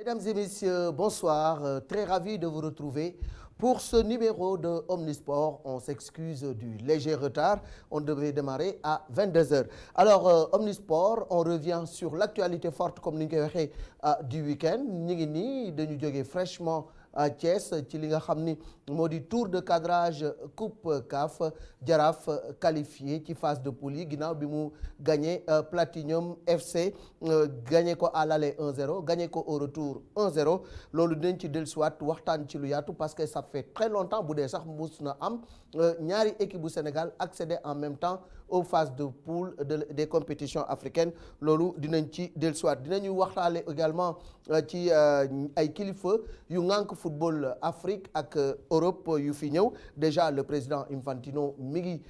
Mesdames et messieurs, bonsoir. Très ravi de vous retrouver pour ce numéro de Omnisport. On s'excuse du léger retard. On devait démarrer à 22h. Alors, Omnisport, on revient sur l'actualité forte comme ni ñu koy waxee du week-end. ñu ngi nii dañu jógee fraîchement à Thiès ci li nga xam ni moo di tour de cadrage coupe CAF Jaraaf qualifié ci phase de poule yi ginnaaw bi mu gagné Platinum FC gagné ko à l'aller 1-0 gagné ko au retour 1-0 loolu dinañ ci dellusiwaat waxtaan ci lu yaatu parce que ça fait très longtemps bu dee sax mus na am ñaari équipe bu Sénégal accéder en même temps aux phases de poule des compétitions africaines loolu dinañ ci dellusiwaat dinañu waxtaale également ci ay kilifa yu ŋànk football Afrique ak Europe yu fi ñëw déjà le président Infantino mi ngi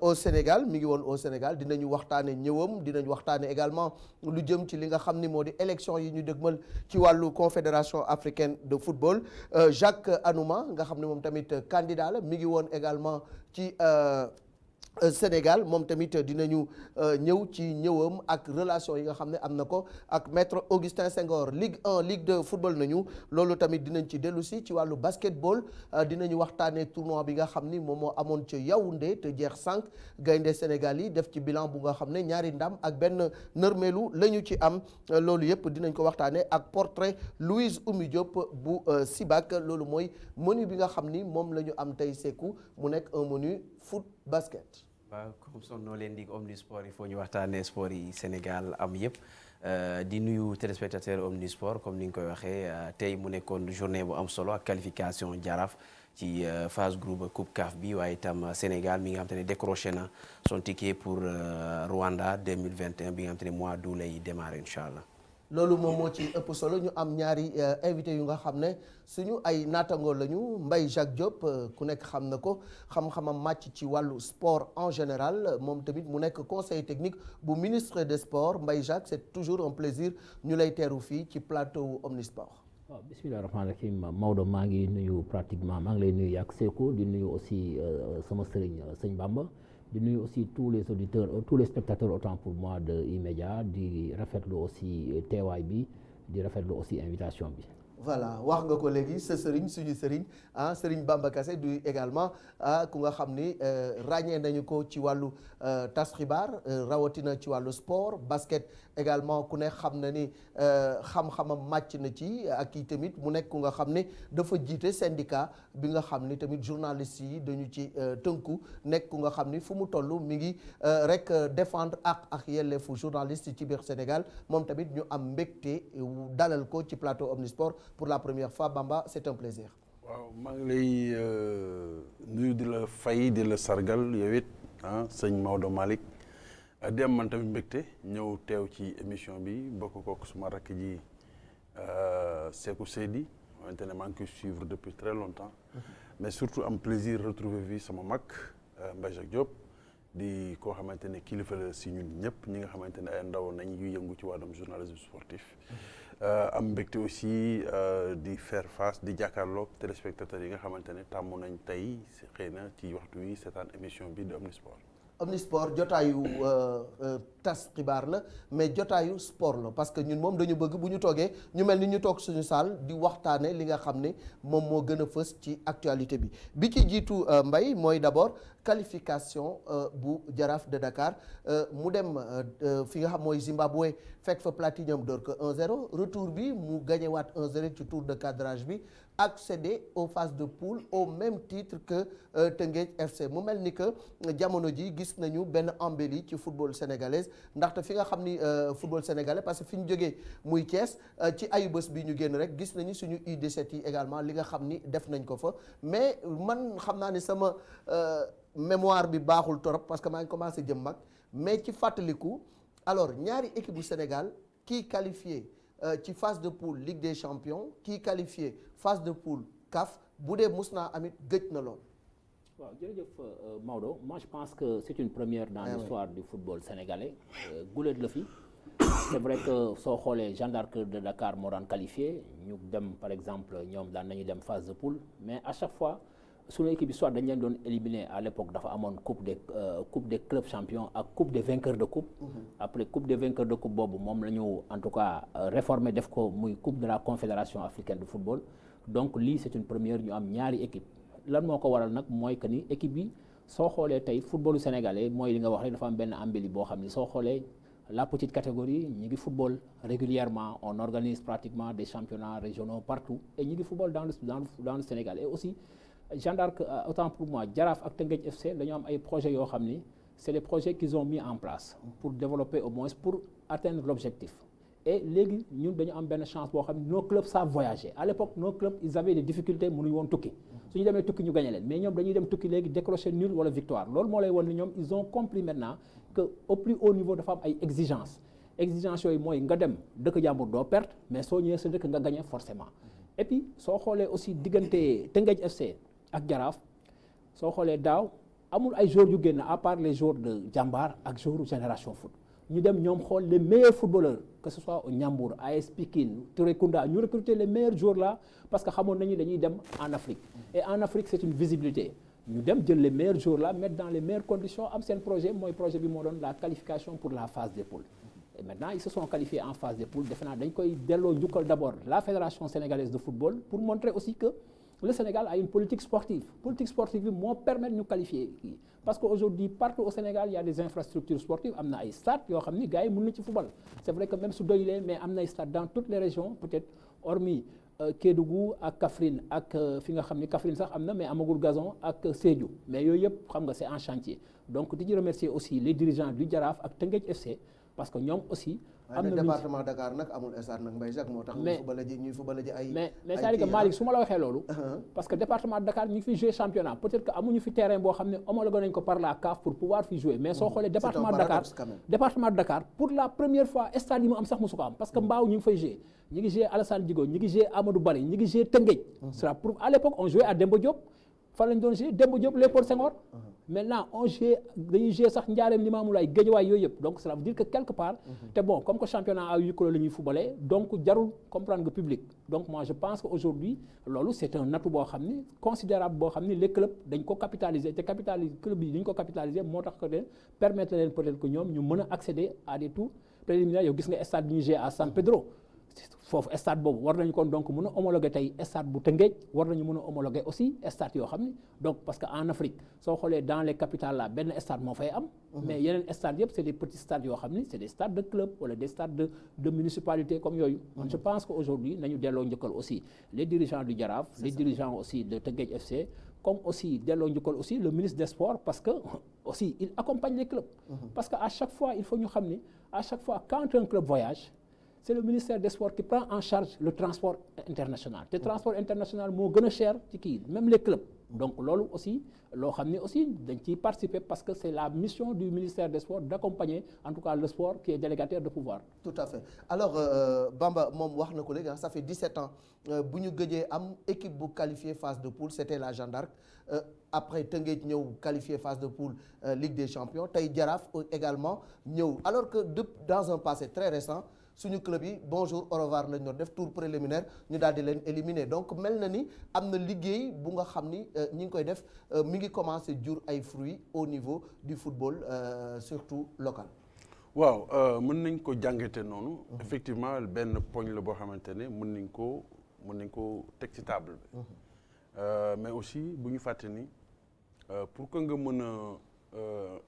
au Sénégal mi ngi woon au Sénégal dinañu waxtaane ñëwam dinañu waxtaane également lu jëm ci li nga xam ni moo di élection yi ñu dëgmal ci wàllu confédération africaine de football Jacques Anouma nga xam ne moom tamit candidat la mi ngi woon également ci Sénégal moom tamit dinañu ñëw ci ñëwam ak relation yi nga xam ne am na ko ak maître Augustin Senghor Ligue 1 Ligue 2 football nañu loolu tamit dinañ ci dellu si ci wàllu basketball dinañu waxtaanee tournoi bi nga xam ni moom moo amoon ca Yaoundé te jeex 5 gaynde Sénégal yi def ci bilan bu nga xam ne ñaari ndam ak benn nërmeelu la ñu ci am loolu yëpp dinañ ko waxtaanee ak portrait Louise Oumy Diop bu Sibac loolu mooy menu bi nga xam ni moom la ñu am tey Sékou mu nekk un menu foot basket. waaw comme son noo leen di Omnisport il faut ñu waxtaanee sport yi Sénégal am yëpp di nuyu téléspectateur Omnisport comme ni nga koy waxee tey mu nekkoon journée bu am solo ak qualification Jaraaf ci phase groupe coupe CAF bi waaye itam Sénégal mi nga xam te ne décroché na son ticket pour Rwanda 2021 bi nga xam te ne mois d'août lay démarrer incha allah. loolu moom moo ci ëpp solo ñu am ñaari invité yu nga xam ne suñu ay naatangoo lañu Mbaye Jacques Diop ku nekk xam na ko xam-xamam màcc ci wàllu sport en général moom tamit mu nekk conseiller technique bu ministre des sports Mbaye Jacques c'est toujours un plaisir ñu lay teeru fii ci plateau Omnisport. waaw bismillahi rahmaani rahim Maodo maa ngi nuyu pratiquement maa ngi lay nuyu yàgg Sékou di nuyu aussi sama sëriñ sëñ Bamba. di nuyu aussi tous les auditeurs tous les spectateurs autant pour moi de E-Media di rafetlu aussi teewaay bi di rafetlu aussi invitation bi. voilà wax nga ko léegi sa sëriñ suñu sëriñ sëriñ Bamba Kassé du également ku nga xam ni ràññee nañu ko ci wàllu tas xibaar rawatina ci wàllu sport basket également ku ne xam na ni xam-xamam màcc na ci ak i tamit mu nekk ku nga xam ne dafa jiite syndicat bi nga xam ni tamit journalistes yi dañu ci tënku nekk ku nga xam ni fu mu toll mi ngi rek défendre ak yelleefu journaliste ci biir Sénégal moom tamit ñu am mbégte dalal ko ci plateau Omnisport pour la première fois Bamba c'est un plaisir. waaw maa ngi lay nuyu di la fay di la sargal yow it sëñ Maodo Malick di am man tamit mbégte ñëw teew ci émission bi bokk kook suma rakk ji Sékou Seydi xamante ne maa ngi koy suivre depuis très longtemps mais surtout am plaisir retrouver vi sama mag Mbaye Jacques Diop di koo xamante ne kilifa la si ñun ñëpp ñi nga xamante ne ay ndaw nañ yu yëngu ci wàllum journalisme sportif am mbégte aussi di faire face di jàkkaarloog téléspectateurs yi nga xamante ne tàmm nañ tey xëy na ci waxtu wi seetaan émission bi de Omnisport. Omnisport jotaayu tas xibaar la mais jotaayu sport la parce que ñun moom dañu bëgg bu ñu toogee ñu mel ni ñu toog suñu salle di waxtaane li nga xam ne moom moo gën a fës ci actualité bi ci jiitu Mbaye mooy d'abord qualification bu Jaraaf de Dakar mu dem fi nga xam mooy Zimbabwe fekk fa Platinum door ko 1-0 retour bi mu gagné waat 1-0 ci tour de cadrage bi accéder aux phases de poule au même titre que Teungueth FC mu mel ni que jamono ji gis nañu benn embellie ci football sénégalaise ndaxte fi nga xam ni football sénégalais parce que fi ñu jógee muy Thiès ci ayu bés bi ñu génn rek gis nañu suñu U17 yi également li nga xam ni def nañ ko fa mais man xam naa ni sama mémoire bi baaxul torop parce que maa ngi commencé jëm mag mais ci fàttaliku alors ñaari équipe bu Sénégal kii qualifié ci phase de poule Ligue des Champions kii qualifié phase de poule CAF bu dee mus naa amit gëj na lool. waaw jërëjëf Maodo moi je pense que c'est une première dans l'histoire du football sénégalais guléet la fi c'est vrai que soo xoolee Jeanne d'Arc de Dakar moo daan qualifié ñu dem par exemple ñoom daan nañu dem phase de poule mais à chaque fois suñu équipe bi soit dañ leen doon éliminer à l'époque dafa amoon coupe des clubs champions ak coupe des vainqueurs de coupe. Après coupe des vainqueurs de coupe boobu moom la ñu en tout cas réformer def ko muy coupe de la confédération africaine de football. Donc lii c'est une première ñu am ñaari équipe lan moo ko waral nag mooy que ni équipe bi soo xoolee tey footballu sénégalais mooy li nga wax rek dafa am benn embellie boo xam ni soo xoolee la petite catégorie ñi ngi football régulièrement on organise pratiquement des championnats régionaux partout et ñi ngi football dans le Sénégal et aussi Jeanne d'Arc autant pour moi Jaraaf ak Teungueth FC dañoo am ay projets yoo xam ni c'est des projets qu'ils ont mis en place pour développer au moins pour atteindre l'objectif et léegi ñun dañu am benn chance boo xam ne nos clubs savent voyager à l'époque nos clubs ils avaient des difficultés mënuñu woon tukki suñu demee tukki ñu gagné leen mais ñoom dañuy dem tukki léegi décrocher nul wala victoire loolu moo lay won ni ñoom ils ont compris maintenant que au plus haut niveau dafa am ay exigences yooyu mooy nga dem dëkk jàmbur doo perte mais soo ñëwee sa dëkk nga gagné forcément et puis soo xoolee aussi diggante Teungueth FC ak Jaraaf soo xoolee daaw amul ay joueurs yu génn à part les joueurs de Jambar ak joueurs Génération Foot ñu dem ñoom xool les meilleurs footballeurs que ce soit au Ndiambour AS Pikine Touré Kunda ñu recruter les meilleurs joueurs là parce que xamoon nañu dañuy dem en Afrique et en Afrique c'est une visibilité ñu dem jël les meilleurs joueurs là mettre dans les meilleures conditions am seen projet mooy projet bi moo doon la qualification pour la phase des poules et maintenant ils se sont qualifiés en phase des poules defe naa dañ koy delloo njukkal d'abord la fédération sénégalaise de football pour montrer aussi que le Sénégal a une politique sportive bi moo permettre ñu qualifier kii parce que aujourd'hui partout au Sénégal il y a des infrastructures sportives am na ay stades yoo xam ni gars yi mën na ci football c'est vrai que même su doyulee mais am na ay stades dans toutes les régions peut-être hormis Kédougou ak Kaffrine ak fi nga xam ni Kaffrine sax am na mais amagul gazon ak Sédhiou mais yooyu yëpp xam nga c'est en chantier donc di ci remercier aussi les dirigeants du Jaraaf ak Teungueth FC parce que ñoom aussi am na département Dakar nag amul stade nag Mbaye Jacques moo tax ñuy football ji ay mais c'est-à-dire que Malick su ma la waxee loolu parce que département de Dakar ñu ngi fi jouer championnat peut-être que amuñu fi terrain boo xam ne homologué nañ ko par la CAF pour pouvoir fi jouer mais soo xoolee département de Dakar pour la première fois stade yi mu am sax mosu ko am parce que Mbao ñu ngi fay jouer ñu ngi jouer Alassane Djigo ñu ngi jouer Amadou Barry ñu ngi jouer Teungueth c'est pour à l'époque on jouait à Demba Diop fan lañ doon jouer Demba Diop Léopold Senghor maintenant on joue dañuy jouer sax Ndiarème Limamoulaye Guédiawaye yooyu yëpp donc cela veut dire que quelque part te bon comme que championnat à huis clos la ñuy footballé donc jarul comprendre que public donc moi je pense que aujourd'hui loolu c'est un atout boo xam ni considérable boo xam ni les clubs dañ ko capitaliser te club yi dañ ko capitaliser moo tax que leen permettre leen peut-être que ñoom ñu mën a accéder à des tours préliminaires yow gis nga stade bi ñu jouer à San Pedro foofu stade boobu war nañu kon donc mën a homologuer tey stade bu Tëngéej war nañu mën a homologuer aussi stade yoo xam ni donc parce que en Afrique soo xoolee dans les capitales là benn stade moo fay am mais yeneen stades yëpp c'est des petits stades yoo xam ni c'est des stades de club wala des stades de municipalité comme yooyu je pense que aujourd'hui nañu delloo njëkkal aussi les dirigeants du Jaraaf les dirigeants aussi de Tëngéej FC comme aussi delloo njëkkal aussi le ministre des Sports parce que aussi il accompagne les clubs parce que à chaque fois il faut ñu xam ni à chaque fois quand un club voyage c'est le ministère des Sports qui prend en charge le transport international te transport international moo gën a cher ci kii même les clubs donc loolu aussi loo xam ne aussi dañ ciy participer parce que c'est la mission du ministère des Sports d'accompagner en tout cas le sport qui est délégataire de pouvoir. Tout à fait alors Bamba moom wax na ko léegi ça fait 17 ans bu ñu gëjee am équipe bu qualifiée phase de poule c'était la Jeanne d'Arc après Teungueth ñëw qualifié phase de poule Ligue des Champions tey Jaraaf également ñëw alors que dans un passé très récent suñu club yi bonjour au revoir lañ doon def tour préliminaire ñu daal di leen éliminer donc mel na ni am na liggéey bu nga xam ni ñi ngi koy def mi ngi commencer jur ay fruits au niveau du football surtout local. waaw mën nañ ko jàngate noonu. effectivement benn poñ la boo xamante ne mën nañ ko teg ci table bi. mais aussi bu ñu fàtte ni pour que nga mën a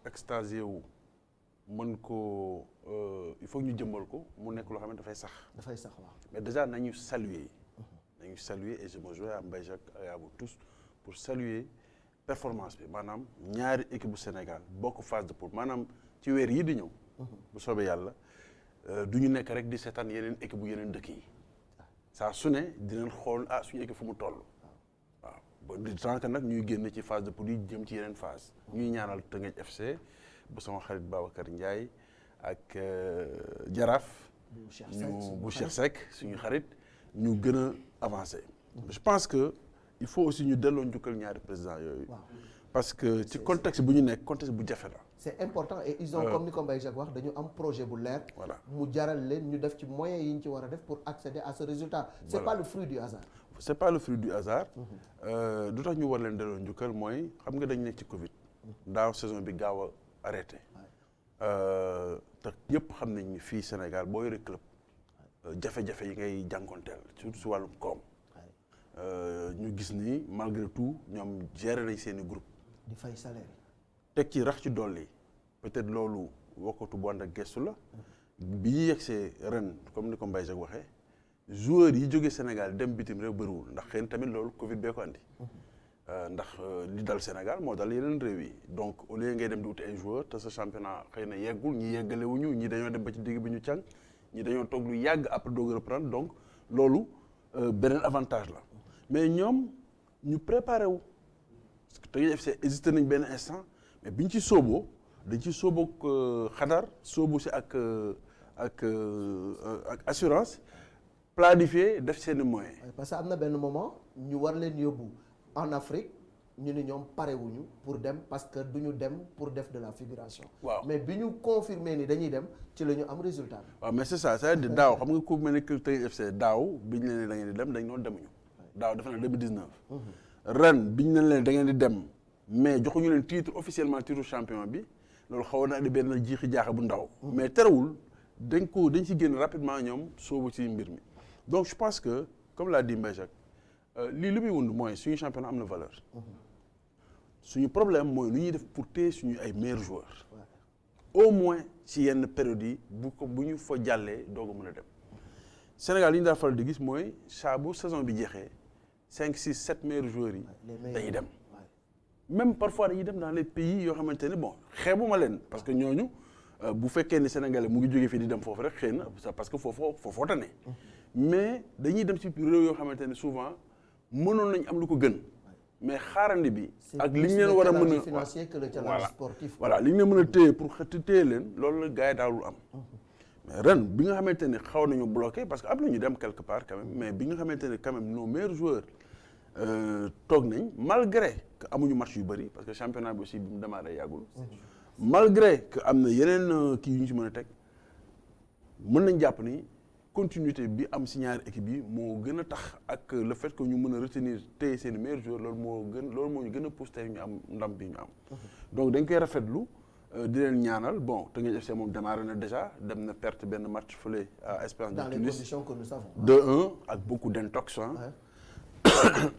extasier wu. mën ko il faut ñu jëmmal ko mu nekk loo xam ne dafay sax. waaw mais déjà nañu saluer et je me joins à Mbaye Jacques et à vous tous pour saluer performance bi maanaam ñaari équipe bu Sénégal bokk phase de poule maanaam ci weer yi di ñëw. bu soobee yàlla du ñu nekk rek di seetaan yeneen équipe bu yeneen dëkk yi saa su ne dinañ xool suñu équipe fu mu toll. waaw ba du temps que nag ñuy génn ci phase de poule yi jëm ci yeneen phase. ñuy ñaanal Teungueth FC. bu sama xarit Babacar Ndiaye ak Jaraaf bu Cheikh Seck suñu xarit ñu gën a avancer. je pense que il faut aussi ñu delloo njukkal ñaari président yooyu. parce que ci contexte bu ñu nekk contexte bu jafe la. c'est important et ils ont comme ni ko Mbaye Jacques wax dañu am projet bu leer. voilà mu jaral leen ñu def ci moyens yi ñu ci war a def pour accéder à ce résultat. c'est pas le fruit du hasard. c'est pas le fruit du hasard. du tax ñu war leen delloo njukkal mooy xam nga dañ nekk ci Covid. daaw saison bi gaaw a arrêté. te ñëpp xam nañ ni fii Sénégal boo yore club. jafe-jafe yi ngay jànkonteel surtout si wàllum koom. ñu gis ni malgré tout ñoom gérer nañ seen i groupe. di fay salaire. teg ci rax ci dolli peut-être loolu wokkatu bu ànd ak gestu la. bi ñu yegsee ren comme ni ko Mbaye Jacques waxee. joueurs yi jógee Sénégal dem bitim réew bëriwul ndax xëy na tamit loolu Covid bee ko andi. ndax li dal Sénégal moo dal yeneen réew yi donc au lieu ngay dem di uti ay joueurs te sa championnat xëy na yeggul ñi yeggalewuñu ñi dañoo dem ba ci digg bi ñu càng ñi dañoo toog lu yàgg après doog a reprendre donc loolu beneen avantage la mais ñoom ñu préparé wu parce que Teungueth FC hésité nañ benn instant mais biñ ci sooboo dañ ci sooboo xadar soobu si ak assurance planifier def seen i moyens. parce que am na benn moment ñu war leen yóbbu en Afrique ñu ni ñoom parewuñu pour dem parce que du ñu dem pour def de la figuration. waaw mais bi ñu confirmer ni dañuy dem ci la ñu am résultat bi. waaw mais c'est ça c'est-à-dire daaw xam nga ku mel ne que Teungueth FC daaw bi ñu leen da ngeen di dem dañ noonu demuñu. daaw defe naa 2019. ren bi ñu leen da ngeen di dem mais joxuñu leen titre officiellement titre champion bi loolu xawoon na di benn jiixi jaaxa bu ndaw. mais terewul dañ ci génn rapidement ñoom soobu ci mbir mi. donc je pense que comme l'a dit Mbaye Jacques lii li muy wund mooy suñu championnat am na valeur. suñu problème mooy lu ñuy def pour téye suñu ay meilleurs joueurs. au moins ci yenn période yi bu ñu fa jàllee doog a mën a dem. Sénégal li ñu daal faral di gis mooy saa bu saison bi jeexee 5 6 7 meilleurs joueurs yi. dañuy dem. même parfois dañuy dem dans les pays yoo xamante ne bon xeebuma leen parce que ñooñu bu fekkee ni Sénégalais mu ngi jógee fii di dem foofu rek xëy na parce que foofoo tane. mais dañuy dem ci réew yoo xamante ne souvent mënoon nañ am lu ko gën. mais xaarandi bi. ak li ñu leen war a mën a financier que le challenge sportif. voilà li ñu leen mën a téye pour téye leen loolu la gars yi daawul am. mais ren bi nga xamante ne xaw nañu bloqué parce que am na ñu dem quelque part quand même mais bi nga xamante ne quand même nos meilleurs joueurs toog nañ malgré que amuñu match yu bëri parce que championnat bi aussi bi mu démarré yàggul. malgré que am na yeneen kii yu ñu ci mën a teg mën nañ jàpp ni. continuité bi am si ñaari équipe yi moo gën a tax ak le fait que ñu mën a retenir tey seen meilleurs joueurs loolu moo ñu gën a poussé tey ñu am ndam bi ñu am. donc dañ koy rafetlu di leen ñaanal bon Teungueth FC moom démarré na déjà dem na perte benn match fële à Espérance de Tunis. dans les conditions que nous savons. 2-1 ak beaucoup d'intox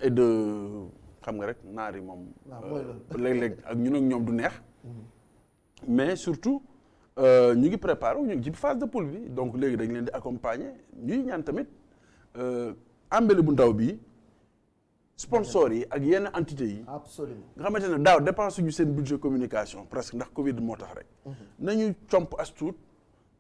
et de xam nga rek naar yi moom. léeg-léeg ak ñun ak ñoom du neex. mais surtout. ñu ngi préparé ñu ngi ci phase de poule bi donc léegi dañ leen di accompagner ñuy ñaan tamit embelli bu ndaw bi sponsors yi ak yenn entités yi. absolument nga xamante ne daaw dépense ñu seen budget communication presque ndax Covid moo tax rek. nañu comp as tuut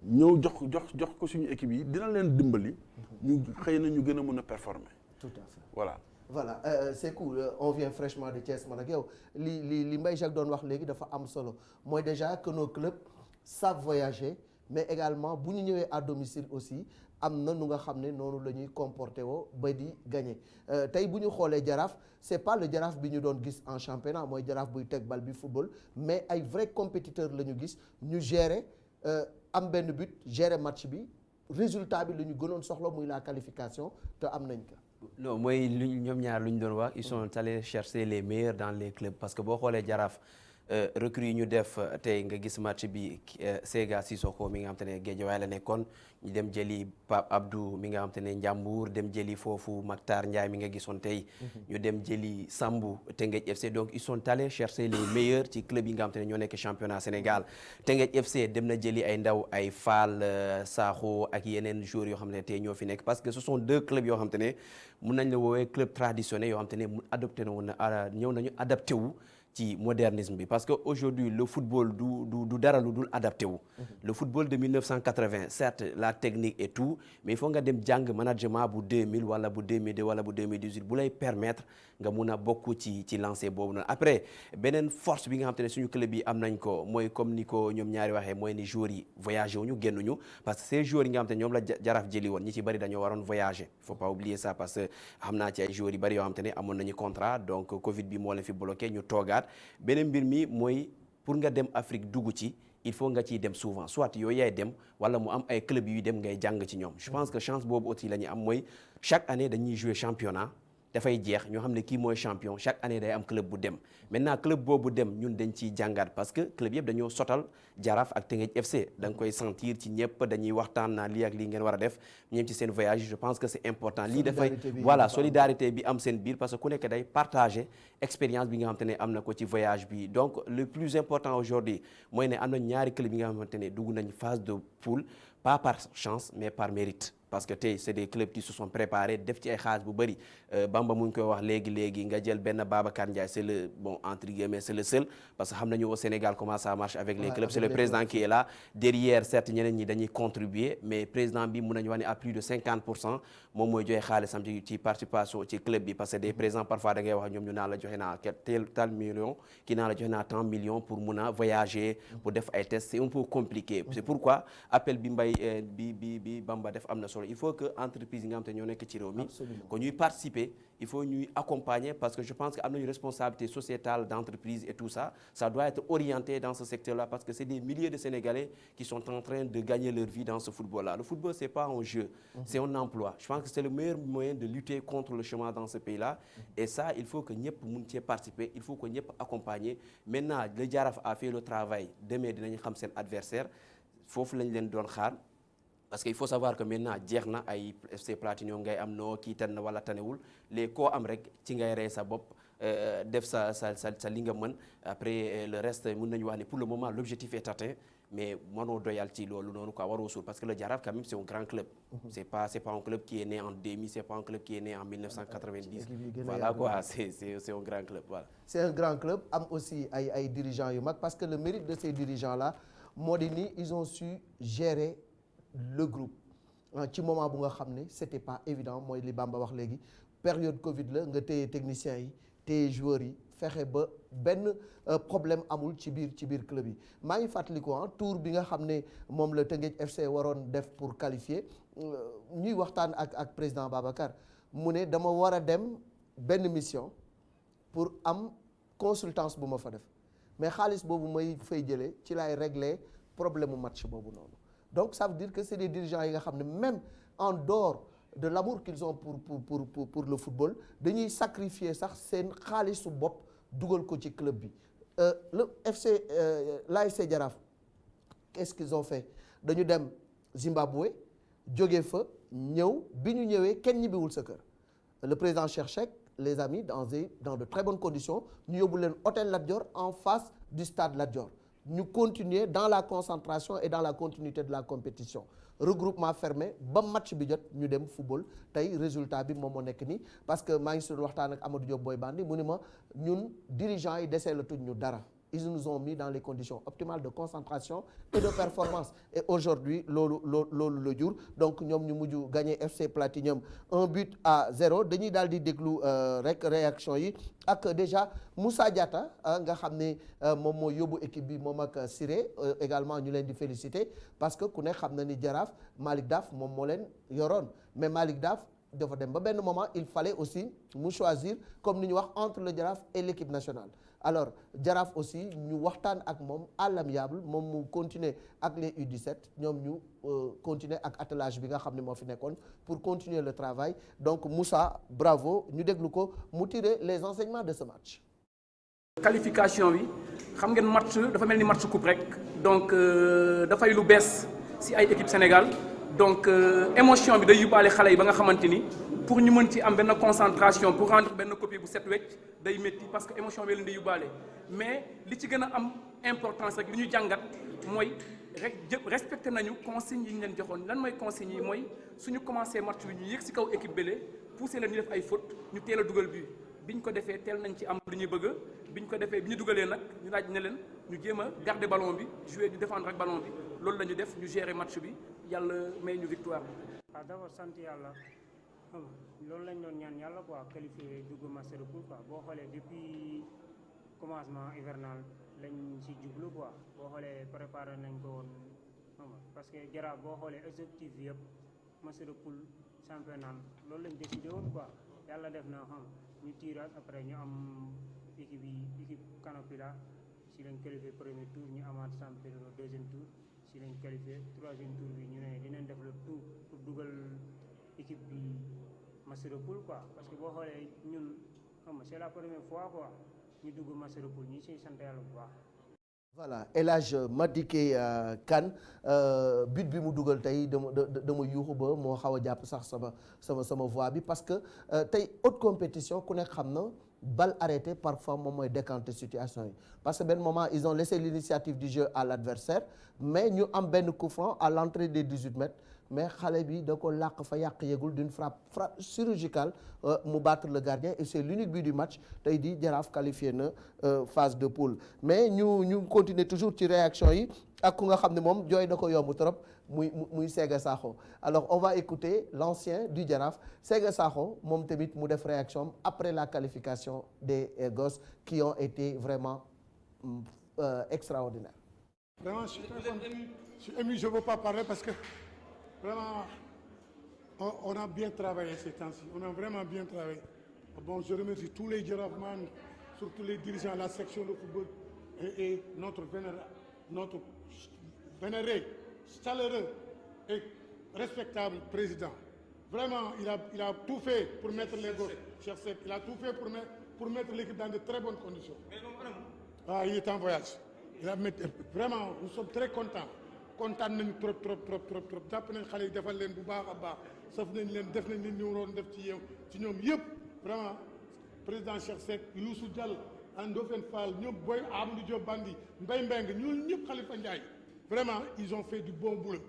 ñëw jox ko suñu équipe yi dina leen dimbali. ñu xëy na ñu gën a mën a performer. tout à fait voilà. voilà c'est cool on vient fraîchement de Thiès man ak yow li Mbaye Jacques doon wax léegi dafa am solo mooy déjà que nos clubs savent voyager mais également bu ñu ñëwee à domicile aussi am na nu nga xam ne noonu la ñuy comporté woo ba di gagner tey bu ñu xoolee Jaraaf c'est pas le Jaraaf bi ñu doon gis en championnat mooy Jaraaf buy teg bal bi football mais ay vrais compétiteurs la ñu gis ñu gérer am benn but gérer match bi résultat bi la ñu gënoon soxla muy la qualification te am nañ ko. non mooy ñoom ñaar lu ñu doon wax ils sont allés chercher les meilleurs dans les clubs parce que boo xoolee Jaraaf recrues yi ñu def tey nga gis match bi Sega Sissoko mi nga xam te ne Guédiawaye la nekkoon ñu dem jëli Pape Abdou mi nga xam te ne Ndiambour dem jëli foofu Maktar Ndiaye mi nga gisoon tey ñu dem jëli Sambou Teungueth FC donc ils sont allés chercher les meilleurs ci club yi nga xam te ne ñoo nekk championnat Sénégal Teungueth FC dem na jëli ay ndaw ay Fall Sakho ak yeneen joueurs yoo xam ne tey ñoo fi nekk parce que ce sont deux clubs yoo xam te ne mun nañ la woowee club traditionnel yoo xam te ne mu adopté na woon na ñëw nañu adapté wu ci modernisme bi parce que aujourd'hui le football du dara lu dul adapté wu. Le football de 1980 certes la technique et tout mais il faut nga dem jàng management bu 2000 wala bu 2002 wala bu 2018 bu lay permettre nga mun a bokk ci lancer boobu noonu après beneen force bi nga xam te ne suñu club yi am nañ ko mooy comme ni ko ñoom ñaari waxee mooy ni joueurs yi voyagé wuñu génnuñu parce que ces joueurs yi nga xam te ne ñoom la Jaraaf jëli woon ñi ci bëri dañoo waroon voyager il faut pas oublier ça parce que xam naa ci ay joueurs yi bëri yoo xam te ne amoon nañu contrat donc Covid bi moo leen fi bloqué ñu toogaat beneen mbir mi mooy pour nga dem Afrique dugg ci il faut nga ciy dem souvent soit yooyu yaay dem wala mu am ay club yuy dem ngay jàng ci ñoom je pense que chance boobu aussi la ñu am mooy chaque année dañuy jouer championnat dafay jeex ñoo xam ne kii mooy champion chaque année day am club bu dem maintenant club boobu dem ñun dañ ciy jàngat parce que club yëpp dañoo sotal Jaraaf ak Teungueth FC da nga koy sentir ci ñëpp dañuy waxtaan naa lii ak lii ngeen war a def ñoom ci seen voyage je pense que c'est important lii dafay voilà solidarité bi am seen biir parce que ku nekk day partager expérience bi nga xamante ne am na ko ci voyage bi donc le plus important aujourd'hui mooy ne am na ñaari club yi nga xamante ne dugg nañ phase de poule pas par chance mais par mérite parce que tey c'est des clubs qui se sont préparés def ci ay xaalis bu bëri Bamba mu ngi koy wax léegi nga jël benn Babacar Ndiaye c'est le bon entre guillemets c'est le seul parce que xam nañu au Sénégal comment ça marche avec les clubs c'est le président qui est là derrière certes ñeneen ñi dañuy contribuer mais président bi mun nañu wax ne à plus de 50% moom mooy joxe xaalisam ci participation ci club bi parce que des présidents parfois da ngay wax ñoom ñu naa la joxe naa tel million kii naa la joxe naa tant millions pour mun a voyager pour def ay tests c'est un peu compliqué c'est pourquoi appel bi Mbaye bi Bamba def am na solo il faut que entreprise yi nga xam te ñoo nekk ci réew mi ko ñuy participer il faut ñuy accompagner parce que je pense que am nañu responsabilité sociétale d'entreprise et tout ça ça doit être orienté dans ce secteur-là parce que c'est des milliers de Sénégalais qui sont en train de gagner leur vie dans ce football-là le football c'est pas un jeu c'est un emploi je pense que c'est le meilleur moyen de lutter contre le chômage dans ce pays-là et ça il faut que ñëpp mun cee participer il faut que ñëpp accompagner maintenant le Jaraaf a fait le travail demain dinañu xam seen adversaire foofu lañ leen doon xaar parce que il faut savoir que maintenant jeex na ay FC Platinum ngay am noo kii tan na wala tanewul léegi koo am rek ci ngay rey sa bopp def sa li nga mën après le reste mën nañu wax ne pour le moment l'objectif est atteint mais mënoo doyal ci loolu noonu quoi waroo suul parce que le Jaraaf quand même c'est un grand club c'est pas un club qui est né en 2000 c'est pas un club qui est né en 1990 voilà quoi c'est un grand club voilà c'est un grand club am aussi ay dirigeants yu mag parce que le mérite de ces dirigeants là moo di ni ils ont su gérer le groupe ci moment bu nga xam ne c'était pas évident mooy li Bamba wax léegi période Covid la nga téye techniciens yi téye joueurs yi fexe ba benn problème amul ci biir club yi maa ngi fàttaliku tour bi nga xam ne moom la Teungueth FC waroon def pour qualifier ñuy waxtaan ak président Babacar mu ne dama war a dem benn mission pour am consultance bu ma fa def mais xaalis boobu may fay jëlee ci laay régler problème mu match boobu noonu donc ça veut dire que c'est des dirigeants yi nga xam ne même en dehors de l'amour qu'ils ont pour le football dañuy sacrifier sax seen xaalisu bopp dugal ko ci club bi le FC l'ASC Jaraaf qu'est-ce qu'ils ont fait dañu dem Zimbabwe jóge fa ñëw bi ñu ñëwee kenn ñibbiwul sa kër le président Cheikh Cheikh les a mis dans de très bonnes conditions ñu yóbbu leen hôtel Lat Dior en face du stade Lat Dior ñu continuer dans la concentration et dans la continuité de la compétition regroupement fermé ba match bi jot ñu dem football tey résultat bi moom moo nekk nii parce que maa ngi si doon waxtaan ak Amadou Diop Boy Bandi mu ni ma ñun dirigeants yi desee la tuñ ñu dara ils nous ont mis dans les conditions optimales de concentration et de performance et aujourd'hui loolu la jur donc ñoom ñu mujj gagné FC Platinum 1-0 dañuy daal di déglu rek réaction yi ak déjà Moussa Diatta nga xam ne moom moo yóbbu équipe bi moom ak Siré également ñu leen di féliciter parce que ku ne xam na ni Jaraaf Malick Daf moom moo leen yoroon mais Malick Daf dafa dem ba benn moment il fallait aussi mu choisir comme ni ñu wax entre le Jaraaf et l'équipe nationale alors Jaraaf aussi ñu waxtaan ak moom à l'amiable moom mu continuer ak les U17 ñoom ñu continuer ak attelage bi nga xam ne moo fi nekkoon pour continuer le travail donc Moussa bravo ñu déglu ko mu tirer les enseignements de ce match. qualification bi xam ngeen match dafa mel ni match coupe rek donc dafay lu bees ci ay équipe Sénégal donc émotion bi day yóbbaale xale yi ba nga xamante ni pour ñu mën ci am benn concentration pour rendre benn copie bu set wecc day métti parce que émotion bi leen di yóbbaale mais li ci gën a am importance rek li ñu jàngat mooy rek respecté nañu consignes yi ñu leen joxoon lan mooy consignes yi mooy suñu commencé match bi ñu yëg ci kaw équipe bële poussé leen ñu def ay fautes ñu teel a dugal bi biñ ko defee teel nañ ci am lu ñuy bëgg biñ ko defee bi ñu dugalee nag ñu laaj ne leen ñu jéem a garder ballon bi jouer di défendre ak ballon bi loolu la ñu def ñu gérer match bi yàlla may ñu victoire bi. waaw d'abord sant yàlla loolu lañ doon ñaan yàlla quoi qualifié dugg match de poule quoi boo xoolee depuis commencement hivernal lañ ci jublu quoi boo xoolee préparé nañ ko woon parce que Jaraaf boo xoolee objectif bi yëpp match de poule championnat loolu lañ décidé woon quoi yàlla def na ñu tiiraat après ñu am équipe Canopila si lañ qualifié premier tour ñu amaat championnat deuxième tour si lañ qualifié troisième tour bi ñu ne dinañ def le tout pour dugal équipe bi match de poule quoi parce que boo xoolee ñun xam nga c'est la première fois quoi ñu dugg match de poule ñu ciy sant yàlla bu baax. voilà El Hadj Madické Kane but bi mu dugal tey dama yuuxu ba moo xaw a jàpp sax sama voix bi parce que tey haute compétition ku nekk xam na balle arrêtée parfois moom mooy décanter situation yi parce que benn moment ils ont laissé l'initiative du jeu à l'adversaire mais ñu am benn coup franc à l'entrée des 18 mètres mais xale bi da ko làq fa yàq yegul d'une frappe chirurgicale mu battre le gardien et c'est l'unique but du match tey di Jaraaf qualifié na phase de poule mais ñu continuer toujours ci réaction yi ak ku nga xam ne moom jooy da ko yomb trop muy Sega Sakho alors on va écouter l'ancien du Jaraaf Sega Sakho moom tamit mu def réaction après la qualification des gosses qui ont été vraiment extraordinaires. Vraiment, je suis ému, je ne veux pas parler parce que vraiment, on a bien travaillé ces temps-ci. On a vraiment bien travaillé. Bon, je remercie tous les Jarafman, surtout les dirigeants de la section de football et notre vénéré, chaleureux et respectable président. Vraiment, il a tout fait pour mettre les gosses. Cheikh Seck, il a tout fait pour mettre l'équipe dans de très bonnes conditions. Ah, il est en voyage. Vraiment, nous sommes très contents. Kontaan nañu trop jàpp nañ xale yi defal leen bu baax a baax saf nañ leen def nañ leen ñu waroon def ci ñoom yëpp vraiment président Cheikh Seck Youssou Diall Ndofène Fall ñoom Boy Amadou Diop Bandi Mbaye Mbengue ñooñu ñëpp Khalifa Ndiaye vraiment ils ont fait du bon boulot.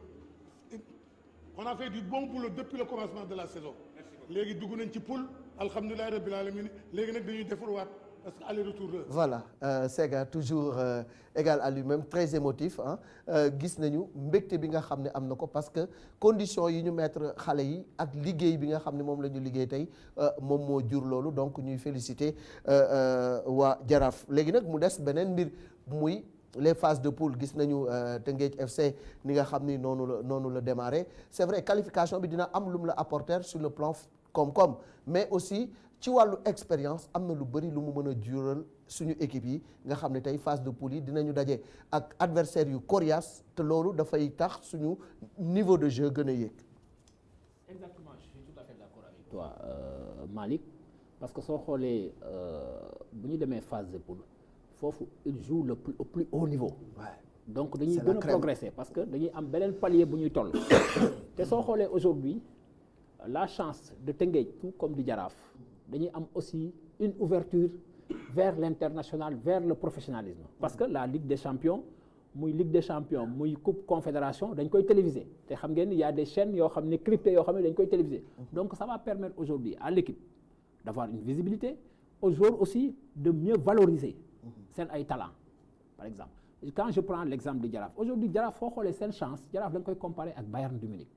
On a fait du bon boulot depuis le commencement de la saison. léegi dugg nañ ci poule alhamdulilah rabbil alamin léegi nag dañuy defarwaat parce que aller-retour la. voilà Sega toujours égal à lui-même très émotif gis nañu mbégte bi nga xam ne am na ko parce que conditions yi ñu mettre xale yi ak liggéey bi nga xam ne moom la ñu liggéey tey moom moo jur loolu donc ñuy féliciter waa Jaraaf léegi nag mu des beneen mbir muy les phases de poule gis nañu Teungueth FC ni nga xam ni noonu la démarré c'est vrai qualification bi dina am lu mu la apporter sur le plan koom-koom mais aussi ci wàllu expérience am na lu bëri lu mu mën a jural suñu équipe yi nga xam ne tey phase de poule yi dinañu daje ak adversaires yu coriaces te loolu dafay tax suñu niveau de jeu gën a yéeg. Exactement, je suis tout à fait d'accord avec toi Malick parce que soo xoolee bu ñu demee phase de poule foofu il joue au plus haut niveau. Ouais. Donc dañuy gën a progresser parce que dañuy am beneen palier bu ñuy toll. te soo xoolee aujourd'hui la chance de Teungueth tout comme du Jaraaf dañuy am aussi une ouverture vers l'international vers le professionnalisme parce que la Ligue des champions muy Ligue des champions muy Coupe Confédération dañ koy téléviser te xam ngeen il y a des chaînes yoo xam ne cryptées yoo xam ne dañ koy téléviser donc ça va permettre aujourd'hui à l'équipe d'avoir une visibilité aux joueurs aussi de mieux valoriser seen ay talents par exemple quand je prends l'exemple du Jaraaf aujourd'hui Jaraaf foo xoolee seen chance Jaraaf da nga koy comparer ak Bayern de Munich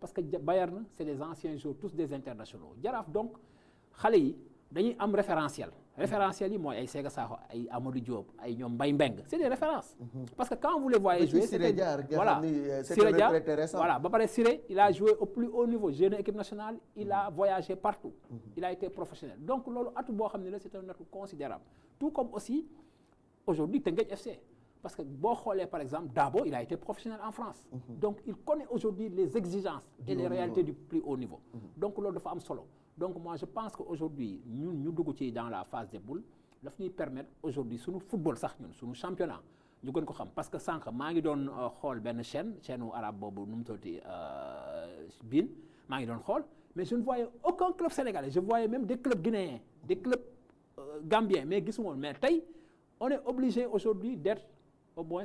parce que Bayern c'est des anciens joueurs tous des internationaux Jaraaf donc xale yi dañuy am référentiel yi mooy ay Sega Sakho ay Amadou Diop ay ñoom Mbaye Mbengue c'est des références parce que quand vous les voyez jouer voilà Siré Dia voilà ba pare Siré il a joué au plus haut niveau jeune équipe nationale il a voyagé partout il a été professionnel donc loolu atu boo xam ne la c'est un atu considérable tout comme aussi aujourd'hui Teungueth FC parce que boo xoolee par exemple Dabo il a été professionnel en France donc il connaît aujourd'hui les exigences et les réalités du plus haut niveau donc loolu dafa am solo donc moi je pense que aujourd'hui ñun ñu dugg ci dans la phase des poules daf ñuy permettre aujourd'hui suñu football sax ñun suñu championnat ñu gën ko xam parce que sànq maa ngi doon xool benn chaîne u arabe boobu nu mu tuddati BIN maa ngi doon xool mais je ne voyais aucun club sénégalais je voyais même des clubs guinéens des clubs gambiens mais gisuma mais tey on est obligé aujourd'hui d'être au moins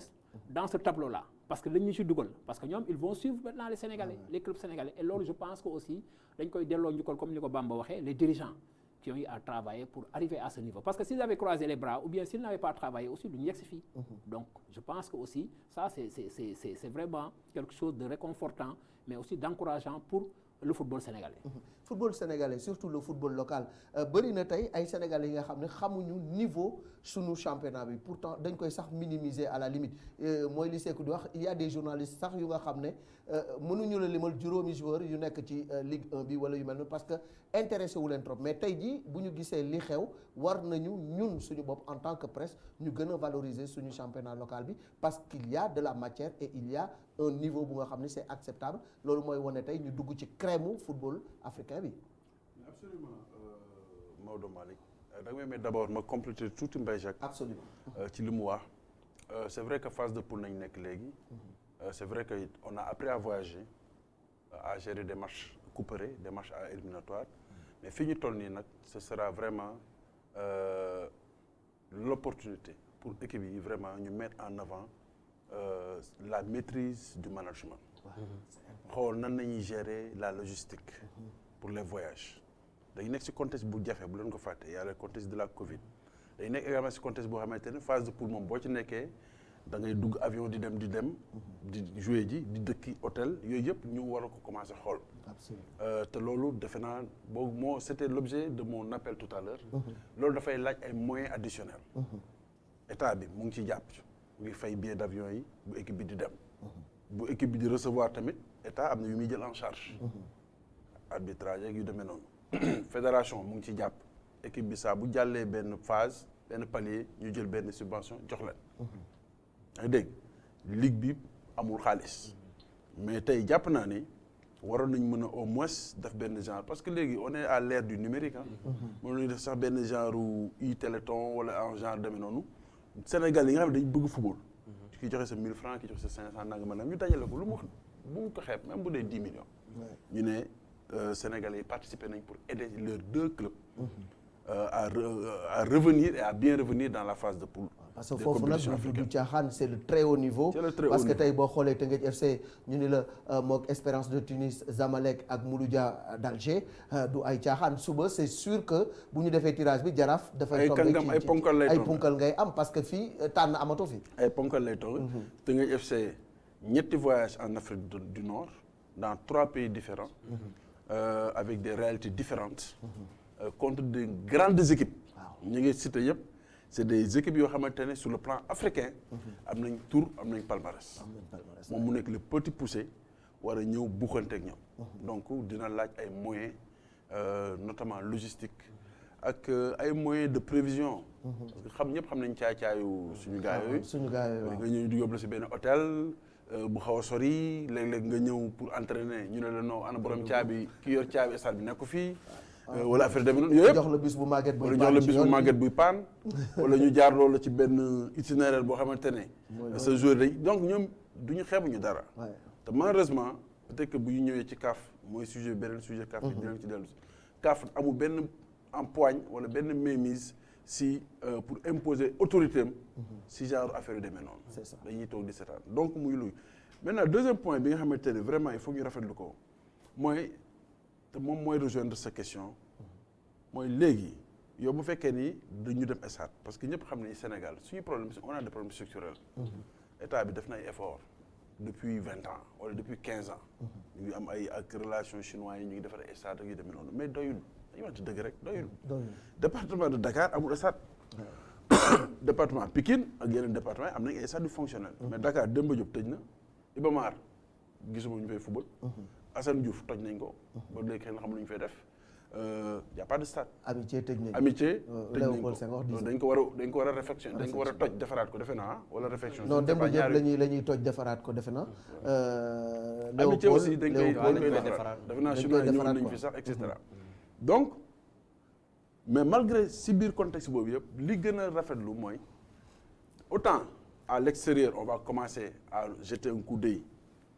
dans ce tableau-là parce que dañu ci dugal parce que ñoom ils vont suivre maintenant les Sénégalais les clubs sénégalais et loolu je pense que aussi dañ koy delloo njukkal comme ni ko Bamba waxee les dirigeants qui ont eu à travailler pour arriver à ce niveau parce que s'ils avaient croisé les bras ou bien s'ils n'avaient pas travaillé aussi duñu yegg si fii donc je pense que aussi ça c'est vraiment quelque chose de réconfortant mais aussi d'encourageant pour le football sénégalais. Football sénégalais surtout le football local bëri na tey ay sénégalais yi nga xam ne xamuñu niveau sunu championnat bi pourtant dañ koy sax minimiser à la limite mooy li Seeku di wax il y a des journalistes sax yu nga xam ne mënuñu la limal juróomi joueurs yu nekk ci Ligue 1 bi wala yu mel noonu parce que intéressé wu leen trop mais tey jii bu ñu gisee li xew war nañu ñun suñu bopp en tant que presse ñu gën a valoriser suñu championnat local bi parce qu'il y a de la matière et il y a un niveau bu nga xam ne c'est acceptable loolu mooy wane tey ñu dugg ci crème football africain bi. Absolument Maodo Malick da nga may d'abord ma compléter tuuti Mbaye Jacques. Absolument. ci li mu wax c'est vrai que phase de poule nañ nekk léegi. C'est vrai que on a appris à voyager à gérer des matchs couperés des matchs à éliminatoires mais fi ñu toll nii nag ce sera vraiment l'opportunité pour équipe yi vraiment ñu mettre en avant la maîtrise du management. xool nan nañuy gérer la logistique pour les voyages. dañu nekk ci contexte bu jafe bu leen ko fàtte y a le contexte de la Covid dañu nekk également ci contexte boo xamante ne phase de poule moom boo ci nekkee da ngay dugg avion di dem di jouer ji di dëkki hôtel yooyu yëpp ñu war a ko commencer xool. te loolu defe naa boobu c'était l'objet de mon appel tout à l'heure loolu dafay laaj ay moyens additionnels. état bi mu ngi ci jàpp mu ngi fay billet d'avion yi bu équipe bi di dem. bu équipe bi di recevoir tamit état am na yu muy jël en charge. arbitrage ak yu demee noonu. fédération mu ngi ci jàpp équipe bi saa bu jàllee benn phase benn palier ñu jël benn subvention jox leen. nga dégg ligue bi amul xaalis mais tey jàpp naa ni waroon nañ mën a au moins def benn genre parce que léegi on est à l'ère du numérique ah. mën nañu def sax benn genre e-téléthon wala en genre demee noonu Sénégal yi nga xam ne dañ bëgg football. ki joxe sa 1000 francs ki joxe sa 500 nanga maanaam ñu dajale ko lu mu ko xeeb même bu dee 10 millions. ñu ne. Sénégalais yi participer nañ pour aider leurs deux clubs à revenir et à bien revenir dans la phase de poule. parce que foofu nag du caaxaan c'est le très haut niveau. parce que tey boo xoolee Teungueth FC ñu ni la mook Espérance de Tunis Zamalek ak Mouloudia d'Alger du ay caaxaan suba c'est sûr que bu ñu defee tirage bi Jaraaf. dafay tombé ay ponkal lay ay ponkal ngay am parce que fii tànn amato fi. ay ponkal lay toog. Teungueth FC ñetti voyages en Afrique du Nord dans 3 pays différents. Avec des réalités différentes contre de grandes équipes ñu ngi cité yëpp c'est des équipes yoo xamante ne sur le plan africain am nañ tour am nañ palmarès moom mu nekk le petit poussé war a ñëw buuxanteeg ñoom donc dina laaj ay moyens notamment logistique ak ay moyens de prévision parce que ñëpp xam nañ caay-caayu suñu gars yooyu nga ñëw di yóbbu la si benn hôtel bu xaw a sori léeg-léeg nga ñëw pour entraîner ñu ne la non ana borom caabi ki yor caabi stade bi nekk fii wala affaire demee noonu yooyu yëpp jox la bis bu màgget buy wala jox la bis bu màgget buy paan wala ñu jaar loolu ci benn itinéraire boo xamante ne sa joueur day donc ñoom du ñu xeebuñu dara te malheureusement peut-être que bu ñu ñëwee ci CAF mooy beneen sujet CAF bi dinañ ci dellu si CAF amul benn empoigne wala benn mainmise si pour imposer autorité am si genre affaire yu demee noonu dañuy toog di seetaan donc muy luy maintenant deuxième point bi nga xamante ne vraiment il faut ñu rafetlu ko mooy te moom mooy rejoindre sa question mooy léegi yow bu fekkee ni dañu dem stade parce que ñëpp xam nañu Sénégal suñu problème on a des problèmes structurels état bi def na ay effort depuis 20 ans wala depuis 15 ans ñu ngi am ay ak relation chinois yi ñu ngi defar ay stade ak yu demee noonu mais doyul dañu wante dëgg rek doyul département de Dakar amul stade département Pikine ak yeneen département yi am nañ ay stade yu fonctionnel mais Dakar Demba Diop tëj na Iba Mar gisuma ñu fay football Assane Diouf toj nañ ko ba léegi kenn xam lu ñu fay def y a pas de stade amitié tëj nañ dañ ko war a réflexion dañ ko war a toj defaraat ko defe naa wala réflexion non Demba Diop la ñuy toj defaraat ko defe na amitié aussi dañ koy defaraat defe naa chinois ñëw nañ fi sax et cetera donc mais malgré si biir contexte boobu yëpp li gën a rafetlu mooy autant à l'extérieur on va commencer à jeter un coup d'œil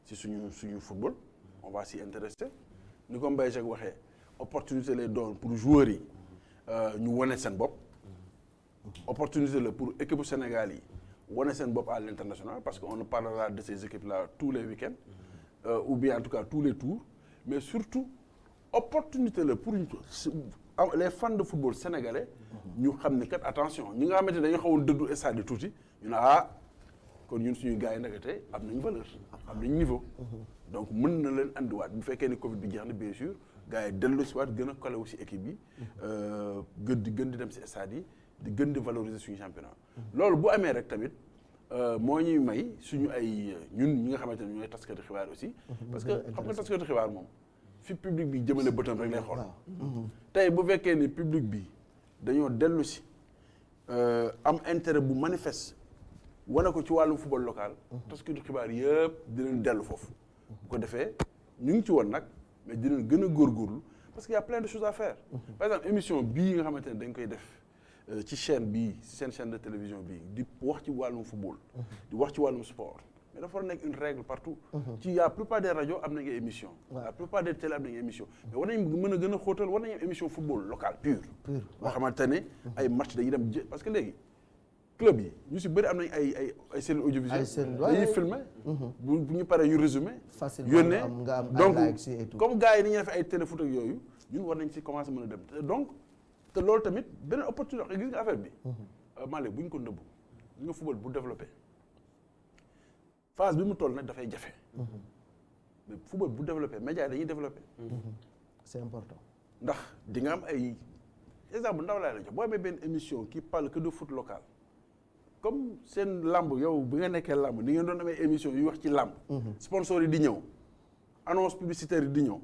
si suñu football on va s'y intéresser ni ko Mbaye Jacques waxee opportunité lay doon pour joueurs yi ñu wane seen bopp opportunité la pour équipe Sénégal yi wane seen bopp à l'international parce que on parlera de ces équipes là tous les week-ends ou bien en tout cas tous les tours mais surtout opportunité la pour les fans de football sénégalais ñu xam ne kat attention ñi nga xamante ne dañu xawoon dëddu stade tuuti ñu ne kon ñun suñu gars yi ndekete am nañ valeur am nañ niveau donc mën na leen andiwaat bu fekkee ni Covid bi jeex na bien sûr gars yi dellu si waat gën a collé wu si équipe bi gën di dem si stade yi di gën di valoriser suñu championnat loolu bu amee rek tamit moo ñuy may suñu ay ñun ñi nga xamante ne ñooy taskati xibaar aussi parce que xam nga taskati xibaar moom fi public bi jëmale bëtam rek lay xool tey bu fekkee ni public bi dañoo dellu si am intérêt bu manifeste wane ko ci wàllu football local taskati xibaar yëpp dinañ dellu foofu bu ko defee ñu ngi ci woon nag mais dinañ gën a góorgóorlu parce qu'il y a plein de choses à faire. Par exemple émission bii nga xamante ne dañ koy def ci chaîne bii seen chaîne de télévision bii di wax ci wàllum football. di wax ci wàllum sport. mais dafa war a nekk une règle partout. ci la plupart des rajo am nañu émission. la plupart des télé am nañu émission. mais war nañu mën a gën a xóotal war nañu am émission football local pur. boo xamante ne ay match dañuy dem parce que léegi club yi ñu si bëri am nañu ay cellules audiovisuelles. dañuy filmer. bu ñu paree ñu résumé. yónnee donc comme gars yi ni ñuy def ay téléfoot ak yooyu ñun war nañ si commencé mën a dem donc te loolu tamit beneen opportunité gis nga affaire bi. Malick bu ñu ko nëbbu ñu nga football bu développé. phase bi mu toll nag dafay jafe. mais football bu développé médias yi dañuy développé. c'est important. ndax di nga am ay exemple ndaw laa la jox boo amee benn émission qui parle que de foot local comme seen lamb yow bi nga nekkee lamb ni ngeen doon amee émission yu wax ci lamb. sponsors yi di ñëw annonce publicitaire yi di ñëw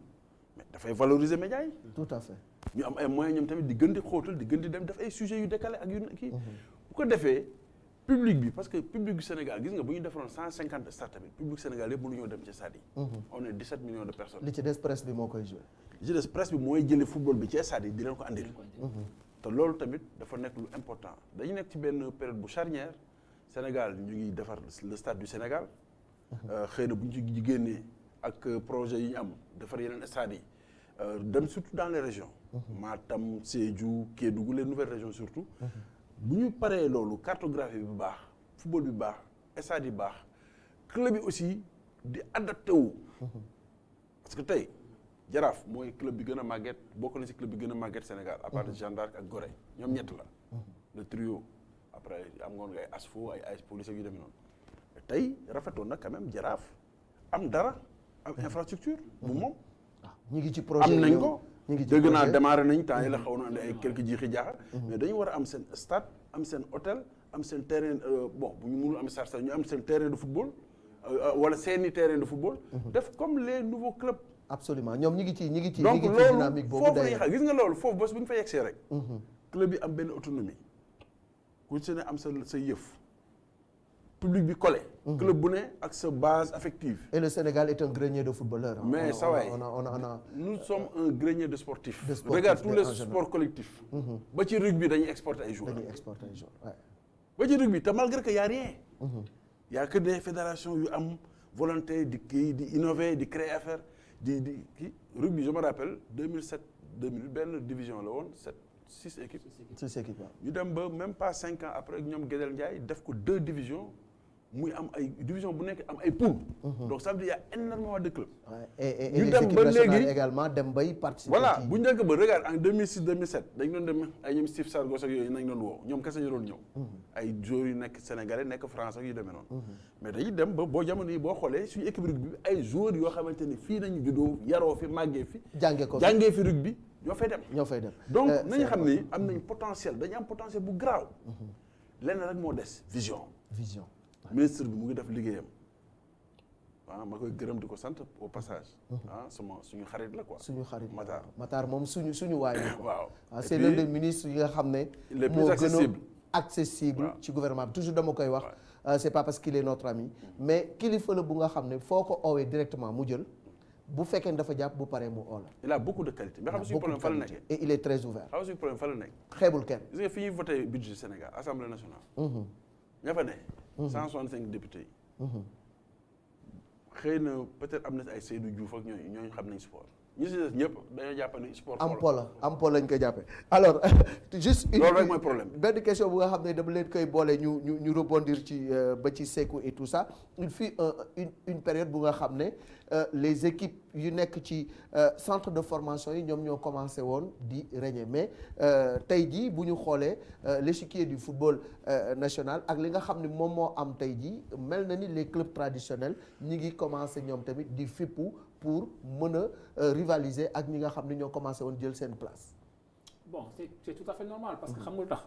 mais dafay valoriser médias yi. tout à fait. ñu am ay moyens ñoom tamit di gën di xóotal di gën di dem def ay sujets yu décalé ak yu kii. bu ko defee. public bi parce que public du Sénégal gis nga bu ñu defaroon 150 stades tamit public Sénégal yëpp mënuñoo dem ci stade yi. on est 17 millions de personnes. li ci des presse bi moo koy joué. li ci des presse bi mooy jëlee football bi ci stade yi di leen ko andil. te loolu tamit dafa nekk lu important dañu nekk ci benn période bu charnière Sénégal ñu ngi defar le stade du Sénégal. xëy na bu ñu ci génnee ak projet yi ñu am defar yeneen stades yi dem surtout dans les régions. Matam Sédhiou Kédougou les nouvelles régions surtout. bu ñu paree loolu cartographie bi baax football bi baax stade yi baax club bi aussi di adapté wu. parce que tey Jaraaf mooy club bi gën a màgget bokk na ci club bi gën a màgget Sénégal à part de Jeanne d'Arc ak Gorée ñoom ñett la. le trio après am ngoon nga ay ASFO ay AS Police yu demee noonu tey rafetoon na quand même Jaraaf am dara am infrastructure. bu moom ñu ngi ci projet am nañ ko. dëgg naa démarré nañ temps yi la xaw na andi ay quelques jiixi jaaxa mais dañu war a am seen stade am seen hôtel am seen terrain bon bu ñu mënul am stade ñu am seen terrain de football wala seeni terrain de football def comme les nouveaux clubs absolument ñoom ñi ngi ci donc dynamique boobu foofu lañuy xam gis nga loolu foofu bés bu ñu fa yegsee rek club yi am benn autonomie ku ci ne am sa yëf public bi collé. club bu ne ak sa base affective. et le Sénégal est un grenier de footballeurs. mais ça va nous sommes un grenier de sportifs. Regarde tous les sports collectifs. ba ci rugby dañuy exporter ay joueurs. ba ci rugby te malgré que y a rien. y a que des fédérations yu am volonté di kii di innover di créer affaire di kii rugby je me rappelle 2007 2008 benn division la woon 6 équipes. 6 équipes waaw. ñu dem ba même pas 5 ans après ñoom Guédel Ndiaye def ko 2 divisions. muy am ay division bu nekk am ay poules. donc ça veut dire y a énormément de clubs. et les équipes nationales également dem bay participer. voilà bu ñu njëkk ba regarde en 2006 2007 dañ doon dem ay ñoom Steve Sargos ak yooyu nañ doon woo ñoom kese ñu doon ñëw. ay joueurs yu nekk sénégalais nekk français ak yu demee noonu. mais dañuy dem ba boo jamono yi boo xoolee suñu équipe rugby bi ay joueurs yoo xamante ni fii nañu juddoo yaroo fi màggee fi. jàngee fi rugby ñoo fay dem. donc nañu xam ni am nañ potentiel dañu am potentiel bu garaaw. lenn rek moo des vision. ministre bi mu ngi def liggéeyam ma koy gërëm di ko sant au passage. suñu xarit la quoi. suñu xarit Matar moom suñu waay la quoi. waaw c'est l'un des ministres yi nga xam ne. les plus accessibles accessible ci gouvernement bi toujours dama koy wax. c'est pas parce qu'il est notre ami. mais kilifa la bu nga xam ne foo ko oowee directement mu jël. bu fekkee ne dafa jàpp bu paree mu oo la. il a beaucoup de qualité. mais xam suñu problème fa la nekk. et il est très ouvert. xam suñu problème fa la nekk. xeebul kenn. gis nga fi ñuy voté budget Sénégal assemblée nationale. ña fa ne. 165 députés yi. xëy na peut-être am na ay Seydou Diouf ak ñooñu xam nañ sport ñi si des ñëpp dañoo jàpp ne sport. am po lañ ko jàppee alors juste. loolu rek mooy problème benn question bu nga xam ne dama leen koy boole ñu rebondir ci ba ci Sékou et tout ça il fut une période bu nga xam ne les équipes yu nekk ci centre de formation yi ñoom ñoo commencé woon di régner mais tey jii bu ñu xoolee l'échiquier du football national ak li nga xam ne moom moo am tey jii mel na ni les clubs traditionnels ñi ngi commencé ñoom tamit di fippu pour mën a rivaliser ak ñi nga xam ne ñoo commencé woon jël seen place. bon c'est tout à fait normal parce que xam nga lu tax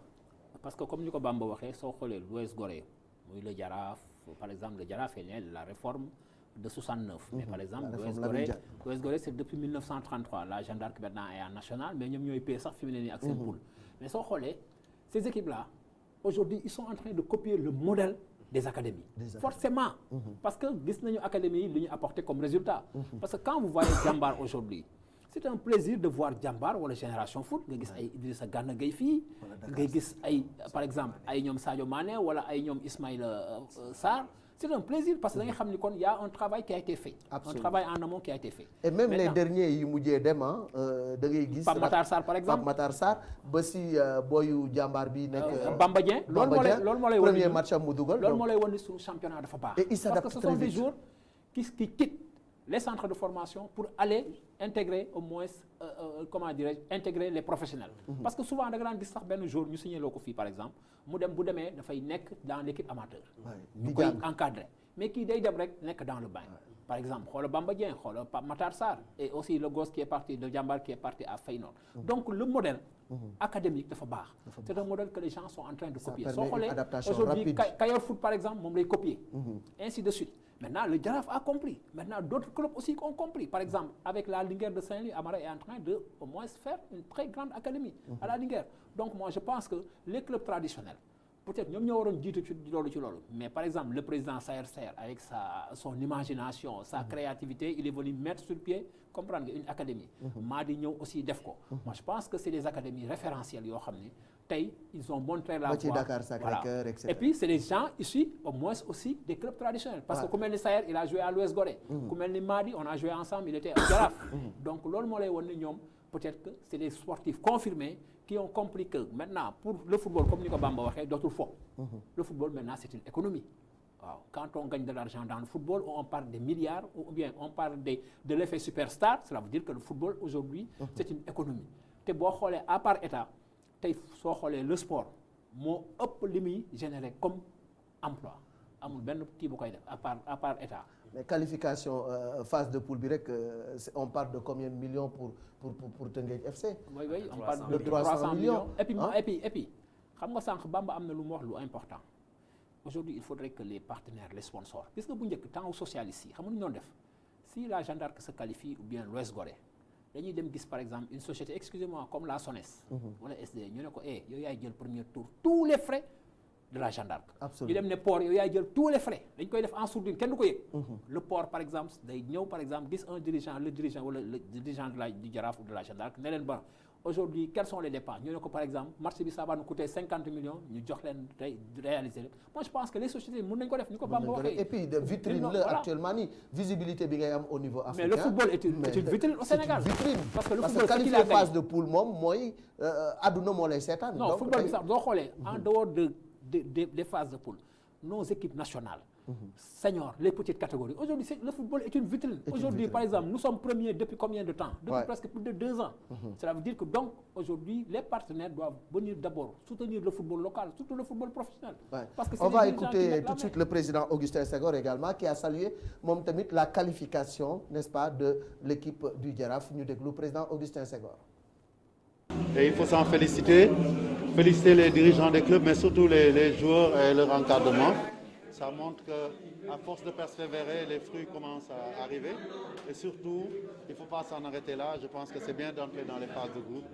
parce que comme ni ko Bamba waxee soo xoolee l'US Gorée muy le Jaraaf par exemple le Jaraaf est né de la réforme de 69. mais par exemple l'US Gorée c'est depuis 1933 la Jeanne d'Arc maintenant est en national mais ñoom ñooy paye sax fi mu ne nii ak seen poule. mais soo xoolee ces équipes là aujourd'hui ils sont en train de copier le modèle des académies. Forcément. Parce que gis nañu académies yi lu ñu apporté comme résultat. Parce que quand vous voyez Jambar aujourd'hui c'est un plaisir de voir Jambar wala Génération Foot nga gis ay Idrissa Gana Gueye fii nga gis ay par exemple ay ñoom Sadio Mané wala ay ñoom Ismaïla Sarr c'est un plaisir parce que da nga xam ni kon y a un travail qui a été fait. Absolument. Un travail en amont qui a été fait. Et même maintenant, les derniers yi mujjee dem da ngay gis. Pape Matar Sarr par exemple Pape Matar Sarr ba si boyu Jambar bi nekk. Bamba Dieng loolu moo lay wan premier match am mu dugal. loolu moo lay wan ni suñu championnat dafa baax. Et il s'adapte parce que ce très sont des vite. joueurs qui quittent les centres de formation pour aller intégrer au moins comment dirais-je intégrer les professionnels. Parce que souvent da nga daan gis sax benn jour ñu signé loo ko fii par exemple mu dem bu demee dafay nekk dans l'équipe amateur. ñu koy encadrer mais kii day dem rek nekk dans le bain. Par exemple xoolal Bamba Dieng xoolal Pape Matar Sarr et aussi le gosse qui est parti de Jambar qui est parti à Feyenoord. Donc le modèle académique dafa baax. C'est un modèle que les gens sont en train de copier. Soo xoolee aujourd'hui Kayor Foot par exemple moom lay copier. Ainsi de suite. Maintenant, le Jaraaf a compris. Maintenant, d'autres clubs aussi ont compris. Par exemple, avec la Linguère de Saint-Louis, Amara est en train de, au moins, faire une très grande académie à la Linguère. Donc, moi, je pense que les clubs traditionnels, peut-être, nous avons dit tout. Mais par exemple, le président Sayer Sayer, avec son imagination, sa créativité, il est venu mettre sur pied, comprendre, une académie. Madi aussi Defco. Moi, je pense que c'est des académies référentielles. Ils ont montré la voie. Dakar, Sacré-Cœur, etc. Et puis, c'est des gens issus, au moins aussi, des clubs traditionnels. Parce que Koumelni Sayer, il a joué à l'Ouest Gorée. Koumelni Madi, on a joué ensemble, il était à Jaraaf. Donc, peut-être que c'est des sportifs confirmés qui ont compris que maintenant, pour le football, comme Nico Bamba dit, d'autres fois, le football, maintenant, c'est une économie. Wow. Quand on gagne de l'argent dans le football, on parle des milliards, ou bien on parle de l'effet superstar, cela veut dire que le football, aujourd'hui, c'est une économie. À part État, le sport, moo ëpp li muy généré comme emploi amul benn kii bu koy def à part État. Mais qualification phase de poule bi rek on parle de combien de millions pour Teungueth FC? Oui, on parle de 300 millions. Et puis xam nga sànq Bamba am na lu mu wax lu important. Aujourd'hui, il faudrait que les partenaires, les sponsors, puisque bu njëkk temps socialiste yi xam nga nu ñu doon def si la Jeanne d'Arc se qualifie ou bien l'Ouest Gorée. dañuy dem gis par exemple une société excusez-moi comme la SONES wala SD ñu ne ko yow yaay jël premier tour tous les frais de la Jeanne d'Arc ñu dem ne port yow yaay jël tous les frais dañ koy def en sourdine kenn du ko yëg le port par exemple day ñëw par exemple gis un dirigeant le dirigeant wala le dirigeant du Jaraaf ou de la Jeanne d'Arc ne leen ba aujourd'hui quelles sont les dépenses ñu ne ko par exemple marché bi ça va nous coûter 50 millions ñu jox leen tey réaliser leen moi je pense que les sociétés mën nañ ko def ni ko Bamba waxee et puis de vitrine la actuellement nii visibilité bi ngay am au niveau africain. mais le football est une vitrine au Sénégal. vitrine parce que le parce football que qualifié phase de poule moom mooy àdduna moo lay seetaan. non football bi sax doo xoolee en dehors des phases de poule nos équipes nationales. Seniors, les petites catégories. Aujourd'hui, le football est une vitrine. Aujourd'hui, par exemple, nous sommes premiers depuis combien de temps? Depuis presque plus de 2 ans. Cela veut dire que donc, aujourd'hui, les partenaires doivent venir d'abord soutenir le football local, surtout le football professionnel. Parce que on va écouter tout de suite le président Augustin Senghor également, qui a salué moom tamit la qualification, n'est-ce pas, de l'équipe du Jaraaf. Ñu déglu président Augustin Senghor. Et il faut s'en féliciter les dirigeants des clubs, mais surtout les joueurs et leur encadrement. Ça montre qu'à force de persévérer, les fruits commencent à arriver. Et surtout, il ne faut pas s'en arrêter là. Je pense que c'est bien d'entrer dans les phases de groupe.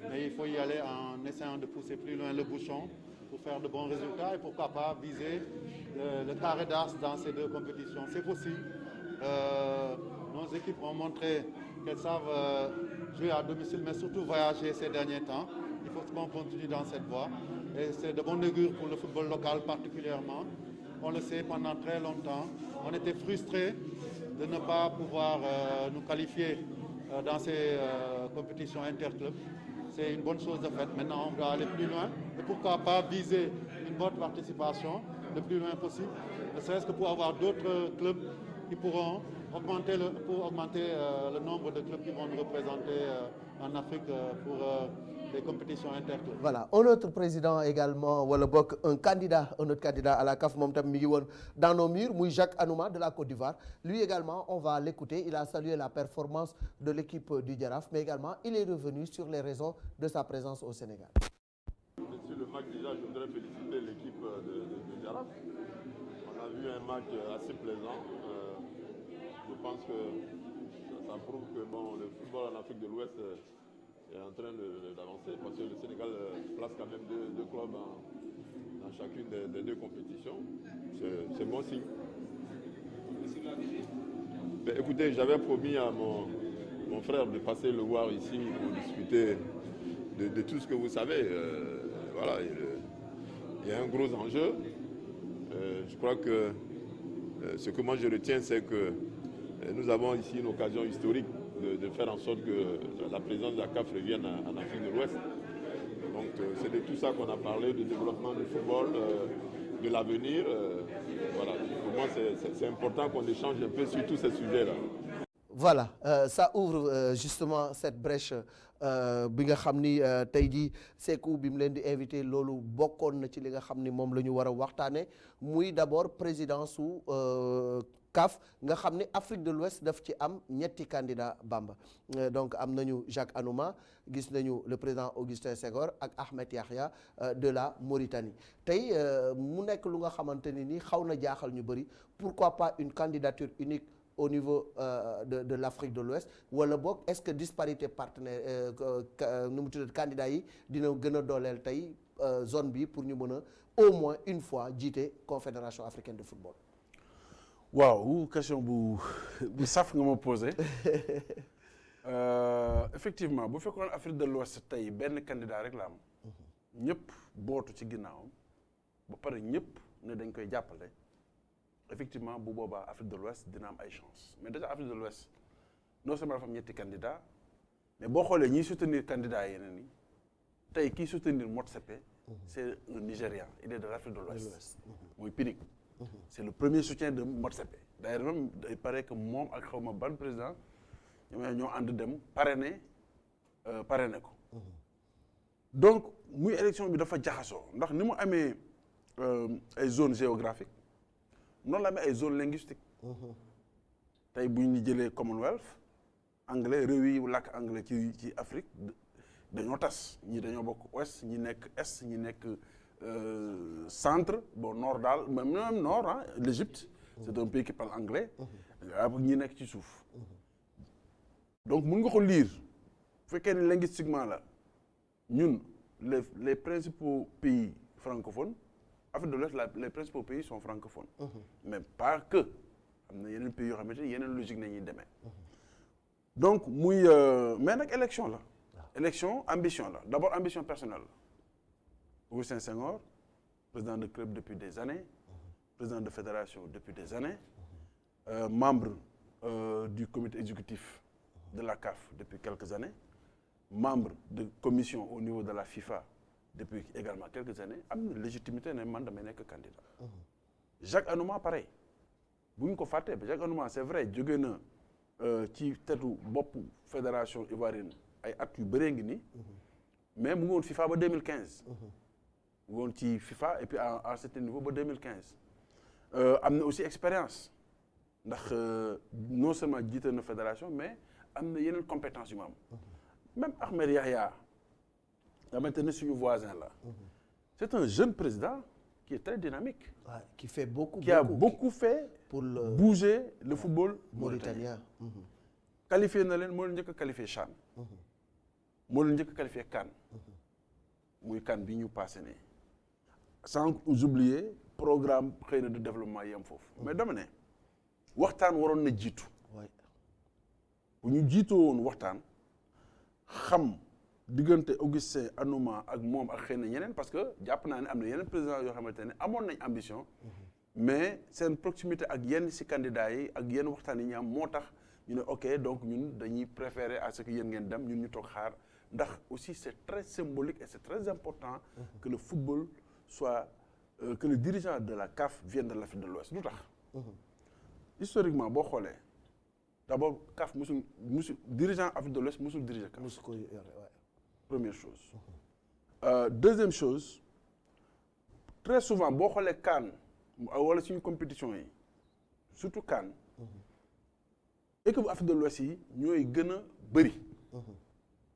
Mais il faut y aller en essayant de pousser plus loin le bouchon pour faire de bons résultats et pourquoi pas viser le carré d'as dans ces 2 compétitions. C'est possible. Nos équipes ont montré qu'elles savent jouer à domicile, mais surtout voyager ces derniers temps. Il faut qu'on continue dans cette voie. Et c'est de bon augure pour le football local particulièrement. On le sait, pendant très longtemps, on était frustrés de ne pas pouvoir nous qualifier dans ces compétitions interclubs. C'est une bonne chose de fait. Maintenant, on doit aller plus loin. Et pourquoi pas viser une bonne participation le plus loin possible, ne serait-ce que pour avoir d'autres clubs qui pourront augmenter le nombre de clubs qui vont nous représenter en Afrique pour les compétitions interclubs. Voilà, un autre président également, wala bokk un autre candidat à la CAF moom tam mi ngi woon dans nos murs, muy Jacques Anouma de la Côte d'Ivoire. Lui également, on va l'écouter. Il a salué la performance de l'équipe du Jaraaf, mais également il est revenu sur les raisons de sa présence au Sénégal. Sur le match déjà, je voudrais féliciter l'équipe de Jaraaf. On a vu un match assez plaisant. Je pense que ça prouve que le football en Afrique de l'Ouest est en train d'avancer parce que le Sénégal place quand même deux clubs dans chacune des 2 compétitions. C'est bon signe. Mais écoutez, j'avais promis à mon mon frère, de passer le voir ici pour discuter de tout ce que vous savez. Voilà, il y a un gros enjeu. Je crois que ce que moi je retiens, c'est que nous avons ici une occasion historique de faire en sorte que la présidence de la CAF revienne en Afrique de l'Ouest. Donc c'est de tout ça qu'on a parlé, du développement du football, de l'avenir. Voilà. Pour moi, c'est important qu'on échange un peu sur tous ces sujets-là. Voilà, ça ouvre justement cette brèche bi nga xam ni tey jii Sékou bi mu leen di invité loolu bokkoon na ci li nga xam ni moom la ñu war a waxtaane muy d'abord présidence su CAF nga xam ni Afrique de l'Ouest daf ci am ñetti candidat Bamba donc am nañu Jacques Anouma gis nañu le président Augustin Senghor ak Ahmed Yahya de la Mauritanie tey mu nekk lu nga xamante ni xaw na jaaxal ñu bëri pourquoi pas une candidature unique au niveau de l'Afrique de l'Ouest wala boog est-ce que disparité partenaire nu mu tudd candidat yi dina gën a dooleel tey zone bi pour ñu mën a au moins une fois jiite confédération africaine de football. waaw question bu saf nga ma posé effectivement bu fekkoon Afrique de l'Ouest tey benn candidat rek la am ñëpp bootu ci ginnaawam ba pare ñëpp ne dañ koy jàppale. Effectivement bu boobaa Afrique de l'Ouest dina am ay chance mais déjà Afrique de l'Ouest non seulement dafa am ñetti candidat mais boo xoolee ñiy soutenir candidat yeneen yi tey kii soutenir Motsepe c'est un Nigérian il est de l'Afrique de l'Ouest muy Pinnick c'est le premier soutien de Motsepe d'ailleurs même il paraît que moom ak xaw ma ban président ñoo ànd dem parrainé ko donc muy élection bi dafa jaxasoo ndax ni mu amee ay zones géographiques noonu la amee ay zones linguistiques tey bu ñu jëlee Commonwealth anglais réew yi làkk anglais ci Afrique dañoo tas ñi dañoo bokk ouest ñi nekk est ñi nekk centre bon nord daal même nord ah l'Égypte c'est un pays qui parle anglais ñi nekk ci suuf donc mun nga ko lire bu fekkee ne linguistiquement la ñun les principaux pays francophones Afrique de l'Ouest les principaux pays sont francophones mais pas que am na yeneen pays yoo xamante ne yeneen logique nañuy demee donc muy mais nag élection la élection ambition la d'abord ambition personnelle la Augustin Senghor président de club depuis des années président de fédération depuis des années membre du comité exécutif de la CAF depuis quelques années membre de commission au niveau de la FIFA depuis également quelques années am na légitimité ne man damay nekk candidat Jacques Anouma pareil bu ñu ko fàttee ba Jacques Anouma c'est vrai jóge na ci tetu bopp fédération ivoirienne ay at yu bëree ngi nii mais mu ngi woon FIFA ba 2015 mu ngi woon ci FIFA et puis à un certain niveau ba 2015 am na aussi expérience ndax non seulement jiite na fédération mais am na yeneen compétences yu mu am même Ahmed Yahya nga xamante ne suñu voisin là c'est un jeune président qui est très dynamique qui fait beaucoup qui a beaucoup fait pour bouger le football mauritanien qualifié na leen moo leen njëkk a qualifié CHAN moo leen njëkk a qualifié CAN muy CAN bi ñu passé ne sans oublier programme xëy na de développement yem foofu mais dama ne waxtaan waroon na jiitu bu ñu jiitoo woon waxtaan xam diggante Augustin Anouma ak moom ak xëy na ñeneen parce que jàpp naa ne am na yeneen président yoo xamante ne amoon nañ ambition mais seen proximité ak yenn ci candidats yi ak yenn waxtaan yi ñu am moo tax ñu ne ok donc ñun dañuy préférer à ce que yéen ngeen dem ñun ñu toog xaar ndax aussi c'est très symbolique et c'est très important que le football soit que le dirigeant de la CAF vienne de l'Afrique de l'Ouest lu tax historiquement boo xoolee d'abord CAF musul dirigeant Afrique de l'Ouest musul diriger CAF musu ko yore première chose deuxième chose très souvent boo xoolee CAN wala suñu compétition yi surtout CAN équipe bu Afrique de l'Ouest yi ñooy gën a bëri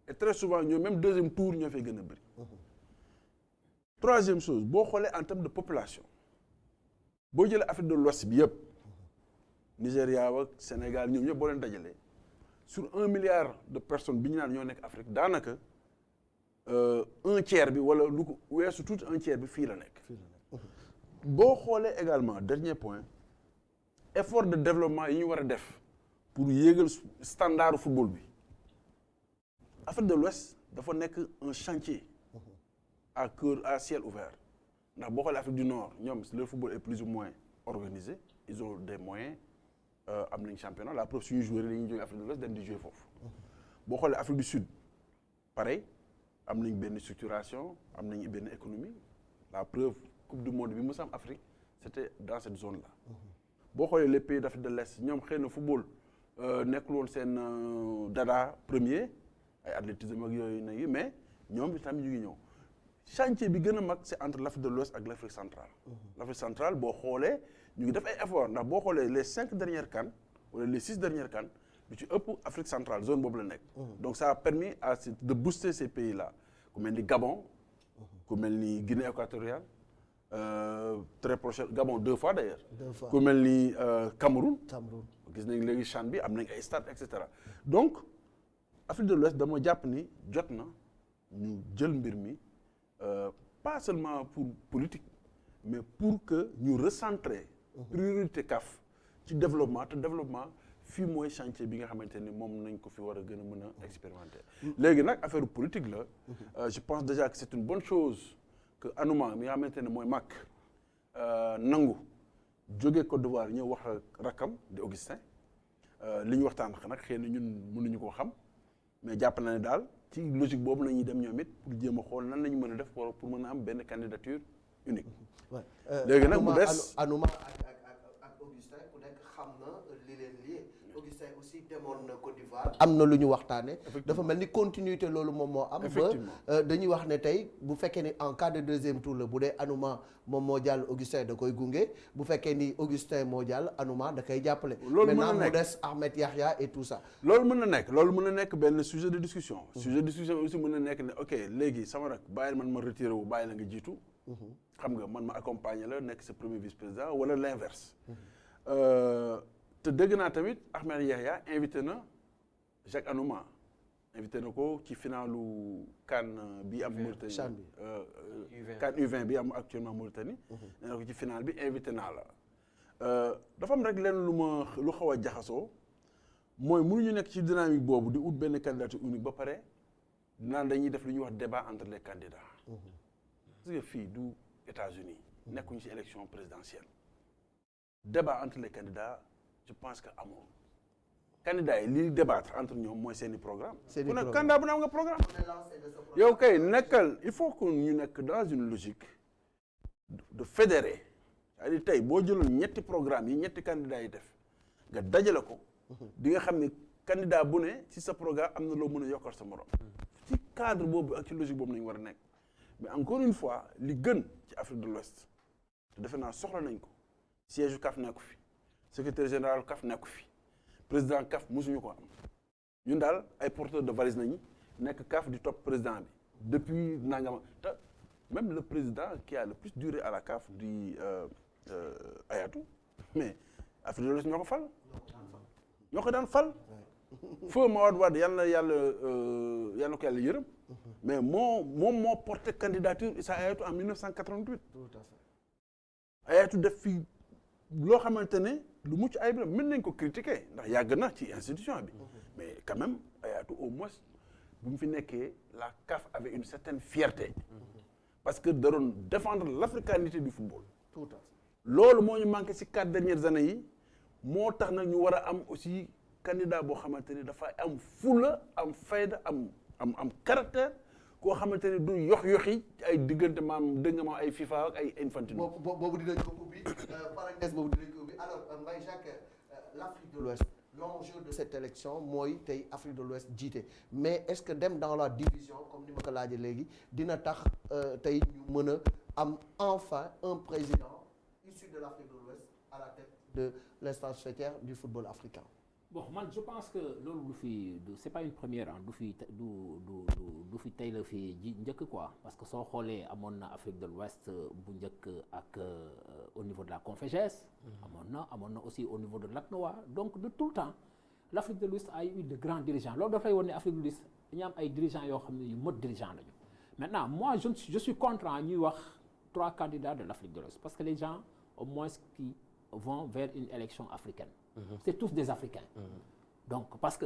et très souvent ñooy même deuxième tour ñoo fay gën a bëri troisième chose boo xoolee en termes de population boo jëlee Afrique de l'Ouest bi yëpp Nigéria ak Sénégal ñoom ñëpp boo leen dajalee sur 1 milliard de personnes bi ñu naan ñoo nekk Afrique daanaka un tiers bi wala lu ko weesu tuuti un tiers bi fii la nekk boo xoolee également dernier point effort de développement yi ñu war a def pour yéegal standard football bi Afrique de l'Ouest dafa nekk un chantier à ciel ouvert ndax boo xoolee Afrique du Nord ñoom le football est plus ou moins organisé ils ont des moyens am nañ championnat la preuve suñu joueurs yi dañuy jógee Afrique de l'Ouest dem di jouer foofu boo xoolee Afrique du Sud pareil am nañ benn structuration am nañ benn économie la preuve coupe du monde bi mu am Afrique c'était dans cette zone là boo xoolee les pays d'Afrique de l'Est ñoom xëy na football nekkul woon seen dada premier ay athlétisme ak yooyu nag yi mais ñoom itam ñu ngi ñëw chantier bi gën a mag c'est entre l'Afrique de l'Ouest ak l'Afrique centrale l'Afrique centrale boo xoolee ñu ngi def ay efforts ndax boo xoolee les 5 dernières CAN wala les 6 dernières CAN lu ci ëpp Afrique centrale zone boobu la nekk donc ça a permis de booster ces pays là ku mel ni Gabon ku mel ni Guinée équatoriale très prochaine Gabon 2 fois d'ailleurs ku mel ni Cameroun gis nañ léegi CHAN bi am nañ ay stades et cetera donc Afrique de l'Ouest dama jàpp ni jot na ñu jël mbir mi pas seulement pour politique mais pour que ñu recentrer priorité CAF ci développement te développement fii mooy chantier bi nga xamante ni moom nañ ko fi war a gën a mën a expérimenter léegi nag affaire politique la je pense déjà que c'est une bonne chose que Anouma mi nga xamante ne mooy mag nangu jógee Côte d'Ivoire ñëw wax ak rakkam di Augustin li ñu waxtaan nag xëy na ñun mënuñu koo xam mais jàpp na ne daal ci logique boobu la ñuy dem ñoom it pour jéem a xool nan la ñu mën a def pour mën a am benn candidature unique. léegi nag mu des Anouma ak Augustin ku nekk xam na li leen lii Augustin aussi demoon na Côte d'Ivoire. am na lu ñu waxtaane dafa mel ni continuité loolu moom moo am. ba dañuy wax ne tey bu fekkee ni en cas de deuxième tour la bu dee Anouma moom moo jàll Augustin da koy gunge bu fekkee ni Augustin moo jàll Anouma da koy jàppale. loolu mën na nekk maintenant mu des Ahmed Yahya et tout ça. loolu mën na nekk benn sujet de discussion. sujet de discussion aussi mën na nekk ne ok léegi sama rak bàyyil man ma retiré wu bàyyi la nga jiitu. xam nga man ma accompagner la nekk sa premier vice-président wala l'inverse. te dégg naa tamit Ahmed Yahya invité na Jacques Anouma invité na ko ci finalu CAN bi am Mauritanie CAN U20 bi am actuellement Mauritanie nee na ko ci final bi invité naa la dafa am rek leen lu xaw a jaxasoo mooy mënuñu nekk ci dynamique boobu di ut benn candidature unique ba pare naan dañuy def lu ñuy wax débat entre les candidats parce que fii du États-Unis nekkuñu ci élection présidentielle débat entre les candidats je pense que amul candidats yi li débattre entre ñoom mooy seeni programme ku nekk candidat bu ne am nga programme yow kay nekkal il faut que ñu nekk dans une logique de fédérer c'est-à-dire tey boo jëloon ñetti programme yi ñetti candidats yi def nga dajale ko di nga xam ne candidat bu ne ci sa programme am na loo mën a yokkal sa morom ci cadre boobu ak ci logique boobu nañu war a nekk mais encore une fois li gën ci Afrique de l'Ouest te defe naa soxla nañ ko siège CAF nekku fi secrétaire général CAF nekku fi président CAF mosuñu ko am ñun daal ay porteurs de valise nañu nekk CAF di topp président bi depuis nangama te même le président qui a le plus duré à la CAF di Hayatou mais Afrique de l'Ouest ñoo ko daan fal feu Mawade Wade yàlla na ko yàlla yërëm mais moom moo porté candidature Issa Hayatou en 1988 tout à fait Hayatou def fi loo xamante ne lu mucc ayib la mën nañ ko critiquer ndax yàgg na ci institution bi mais quand même Hayatou au moins bu mu fi nekkee la CAF avait une certaine fierté parce que da doon défendre l'africanité du football tout à fait loolu moo ñu manqué ci 4 dernières années yi moo tax nag ñu war a am aussi candidat boo xamante ne dafa am fula am fayda am caractère koo xamante ne du yox-yoxi ay diggante maam dégg nga ma ay FIFA ak ay Infantino. boobu dinañ ko ubbi parenthèse boobu dinañ ko ubbi alors Mbaye Jacques l'Afrique de l'Ouest l'enjeu de cette élection mooy tey Afrique de l'Ouest jiite mais est-ce que dem dans la division comme ni ma ko laajee léegi dina tax tey ñu mën a am enfin un président issu de l'Afrique de l'Ouest à la tête de l'instance faîtière du football africain. Bon man je pense que loolu c'est pas une première du fi tey la fi njëkk quoi parce que soo xoolee amoon na Afrique de l'Ouest bu njëkk ak au niveau de la Confédération amoon na aussi au niveau de l'ACNOA donc de tout le temps l'Afrique de l'Ouest a eu de grands dirigeants loolu dafay woon ne Afrique de l'Ouest dañu am ay dirigeants yoo xam ne yu mode dirigeants lañu maintenant moi je suis contre ñuy wax 3 candidats de l'Afrique de l'Ouest parce que les gens au moins qui vont vers une élection africaine c'est tous des Africains donc parce que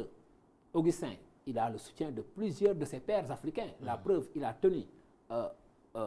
Augustin il a le soutien de plusieurs de ses pairs africains. La preuve, il a tenu,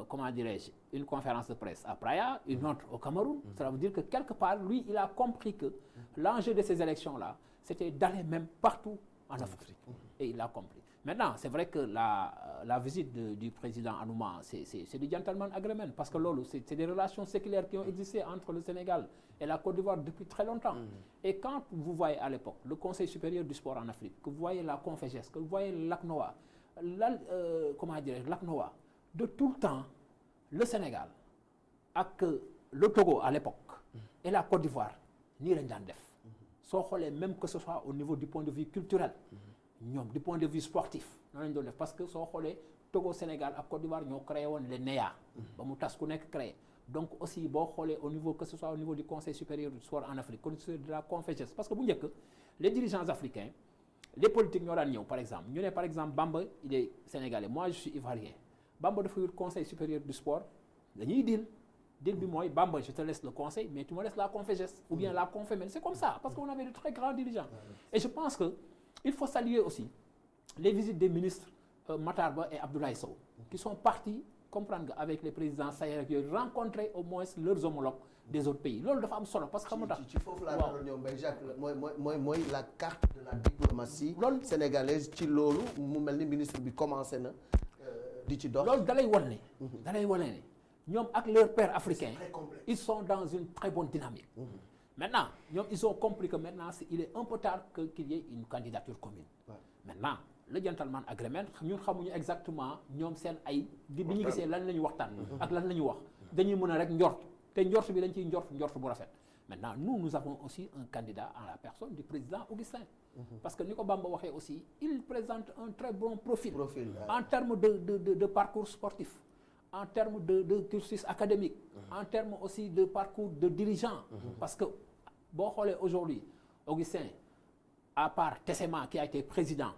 comment dirais-je, une conférence de presse à Praia, une autre au Cameroun. Cela veut dire que quelque part, lui, il a compris que l'enjeu de ces élections-là, c'était d'aller même partout en Afrique. Et il l'a compris. Maintenant, c'est vrai que la visite du président Anouma, c'est du gentleman agreement, parce que c'est des relations séculaires qui ont existé entre le Sénégal et la Côte d'Ivoire depuis très longtemps. Et quand vous voyez à l'époque le Conseil supérieur du sport en Afrique, que vous voyez la Conféges, que vous voyez l'ACNOA, l'ACNOA, de tout le temps, le Sénégal, avec le Togo à l'époque, et la Côte d'Ivoire, ni rien d'en def. Même que ce soit au niveau du point de vue culturel, du point de vue sportif, parce que Togo, Sénégal et Côte d'Ivoire ont créé les NEA, créé. Donc aussi, au niveau, que ce soit au niveau du Conseil supérieur du sport en Afrique, de la Confédération, parce que les dirigeants africains, les politiques par exemple, par exemple, Bamba, il est sénégalais, moi je suis ivoirien. Bamba de le Conseil supérieur du sport, il dit Bamba, je te laisse le conseil, mais tu me laisses la Confédération ou bien la Confémène. C'est comme ça, parce qu'on avait de très grands dirigeants. Et je pense qu'il faut saluer aussi les visites des ministres Matarba et Abdoulaye Sow, qui sont partis comprendre avec les présidents Sayer qui ont rencontré au moins leurs homologues des autres pays. C'est dafa am solo parce que la carte de la diplomatie sénégalaise ci loolu mu melni ministre bi commencé na di ci dox. Loolu dalay wane ne ñoom ak leurs pairs africains, ils sont dans une très bonne dynamique. Maintenant, ils ont compris que maintenant, il est un peu tard qu'il y ait une candidature commune. Maintenant, le gentleman agreement, nous savons exactement ñoom seen ay bi ñu gisee lan la ñu waxtaan ak lan la ñu wax dañuy mën a rek njort te njort bi dañ ciy njort bu rafet. Maintenant, nous avons aussi un candidat en la personne du président Augustin. Parce que Nico Bamba waxee aussi, il présente un très bon profil. En termes de parcours sportif, en termes de cursus académique, en termes aussi de parcours de dirigeant. Parce que, bon, aujourd'hui, Augustin, à part Tessema qui a été président,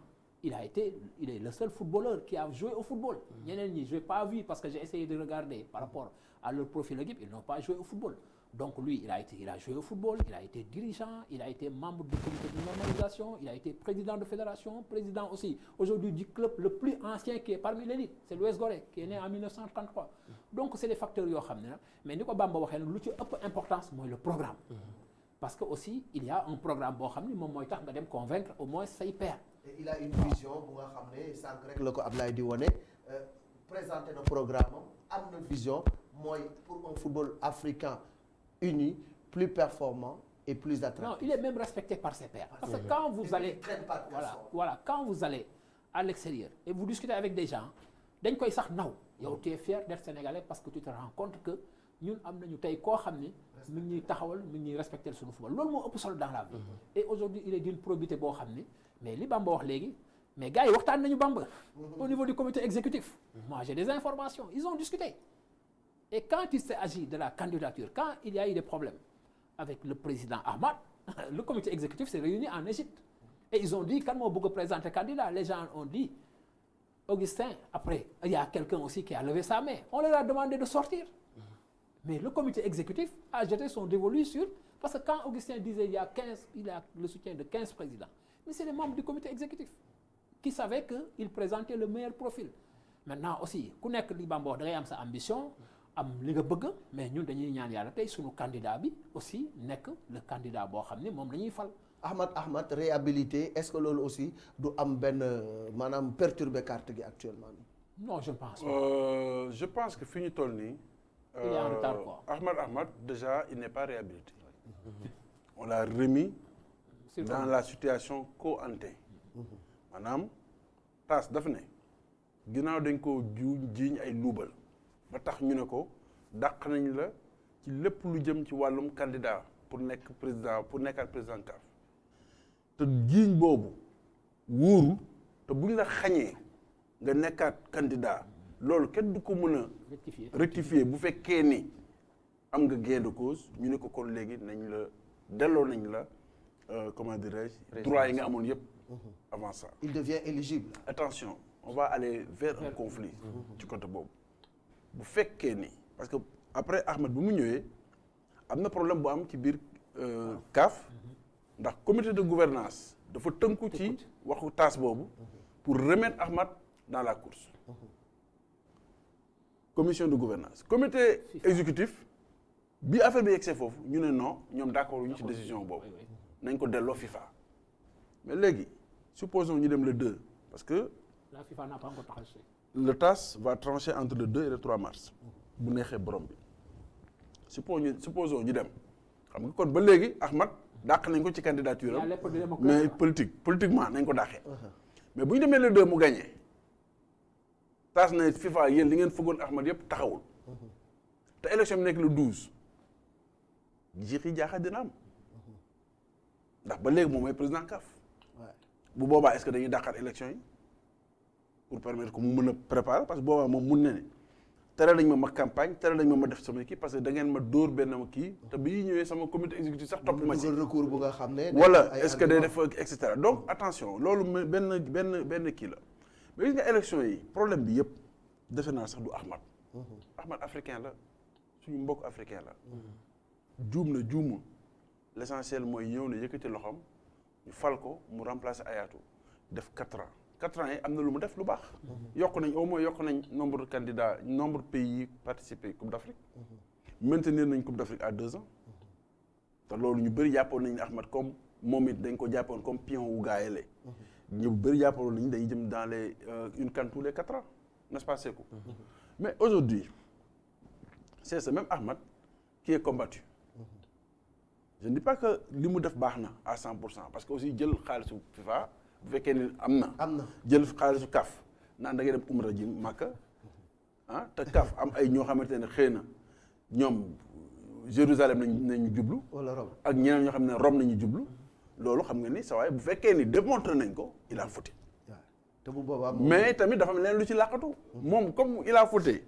il est le seul footballeur qui a joué au football. Je n'ai pas vu parce que j'ai essayé de regarder par rapport à leur profil d'équipe, ils n'ont pas joué au football. Donc lui, il a joué au football, il a été dirigeant, il a été membre du comité de normalisation, il a été président de fédération, président aussi aujourd'hui du club le plus ancien qui est parmi l'élite, c'est l'US Gorée, qui est né en 1933. Donc c'est des facteurs qui sont là. Mais Nico Bamba waxee lu ci ëpp importance mooy le programme. Parce que aussi il y a un programme boo xam ni moom mooy tax nga dem convaincre au moins say pairs. Et il a une vision bu nga xam ne sànq rek la ko Ablaye di wane présenter le programme am na vision mooy pour un football africain uni, plus performant et plus attractif. Non, il est même respecté par ses pairs. Parce que quand vous allez, quand vous allez à l'extérieur et vous discutez avec des gens, dañ koy sax naw yow tu es fier d'être sénégalais parce que tu te rends compte que ñun am nañu tey koo xam ne mi ngi ñuy taxawal mi ngi ñuy respecter suñu football loolu moo ëpp solo dans la vie. Et aujourd'hui il est d'une probité boo xam ne mais li Bamba wax léegi mais gars yi waxtaan nañu Bamba au niveau du comité exécutif. Moi j'ai des informations, ils ont discuté. Et quand il s'agit de la candidature, quand il y a eu des problèmes avec le président Ahmad, le comité exécutif s'est réuni en Égypte. Et ils ont dit, quand on veut présenter candidat, les gens ont dit, Augustin, après, il y a quelqu'un aussi qui a levé sa main. On leur a demandé de sortir. Mais le comité exécutif a jeté son dévolu sur... Parce que quand Augustin disait il a le soutien de 15 présidents, mais c'est les membres du comité exécutif qui savaient qu'il présentait le meilleur profil. Maintenant aussi, ku nekk li Bamba da ngay am sa ambition, am li nga bëgg, mais ñun dañuy ñaan yàlla tey suñu candidat bi aussi nekk le candidat boo xam ne moom la ñuy fal. Ahmad réhabilité, est-ce que loolu aussi du am benn maanaam perturber carte gi actuellement? Non, je pense pas. Je pense que fi ñu toll nii. Il est en retard quoi. Ahmad déjà il n'est pas réhabilité. On l'a remis dans la situation co-ante. Maanaam taas dafa ne ginnaaw dañ ko jiiñ ay luubal ba tax ñu ne ko dàq nañ la ci lépp lu jëm ci wàllum candidat pour nekk président pour nekkaat président CAF te jiiñ boobu wóoru te buñ la xañee nga nekkaat candidat loolu kenn du ko mën a rectifier bu fekkee ni am nga gain de cause ñu ne ko kon léegi nañ la delloo nañ la comment dirais-je droit yi nga amoon yëpp avant ça. Il devient éligible. Attention, on va aller vers un conflit ci côté boobu bu fekkee ni parce que après Ahmed bu mu ñëwee am na problème bu am ci biir CAF ndax comité de gouvernance dafa tënku ci waxu taas boobu pour remettre Ahmad dans la course. Commission de gouvernance comité exécutif bi affaire bi yegsee foofu ñu ne non ñoom d'accord ñu ci décision boobu nañ ko delloo FIFA mais léegi supposons ñu dem le 2 parce que la FIFA n'a pas encore tranché. le TAS va trancher entre le 2 et le 3 mars bu neexee borom bi supposons ñu dem xam nga kon ba léegi Ahmad dàq nañ ko ci candidature am mais politiquement nañ ko dàqee mais bu ñu demee le 2 mu gagné TAS na FIFA yéen li ngeen fëggoon Ahmad yëpp taxawul te élection bi nekk le 12 jiixi jaaxa dina am ndax ba léegi moom mooy président CAF bu boobaa est-ce que dañuy dàqaat élection yi pour permettre que mu mën a préparer parce que boobaa moom mun na ne tere nañ ma campagne tere nañ ma def sama kii parce que da ngeen ma dóor benn kii te bi ñëwee sama comité exécutif sax topp ma ci recours bu nga xam ne wala est-ce que day def et cetera donc attention loolu benn kii la mais gis nga élection yi problème bi yëpp defe naa sax du Ahmad africain la suñu mbokk africain la juum na juumul l'essentiel mooy ñëw na yëkkati loxoom ñu fal ko mu remplacer Hayatou def 4 ans 4 ans yi am na lu mu def lu baax yokk nañ au moins yokk nañ nombre de candidats nombre de pays yi participé Coupe d'Afrique maintenir nañ Coupe d'Afrique à 2 ans te loolu ñu bëri jàppoon nañ ne Ahmad comme moom it dañ ko jàppoon comme pion wu gaayele ñu bëri jàppoon nañ dañuy jëm dans les une CAN tous les 4 ans n'est-ce pas Sékou mais aujourd'hui c'est ce même Ahmad qui est combattu je ne dis pas que li mu def baax na à 100% parce que aussi jël xaalisu FIFA bu fekkee ni am na jël xaalisu CAF naan da ngay dem umra ji Makka te CAF am ay ñoo xamante ne xëy na ñoom Jérusalem nañu jublu wala Rome ak ñeneen ñoo xam ne Rome nañu jublu loolu xam nga ni sa waay bu fekkee ni démontré nañ ko il a fauté te bu boobaa mais tamit dafa am leen lu ci làqatu moom comme il a fauté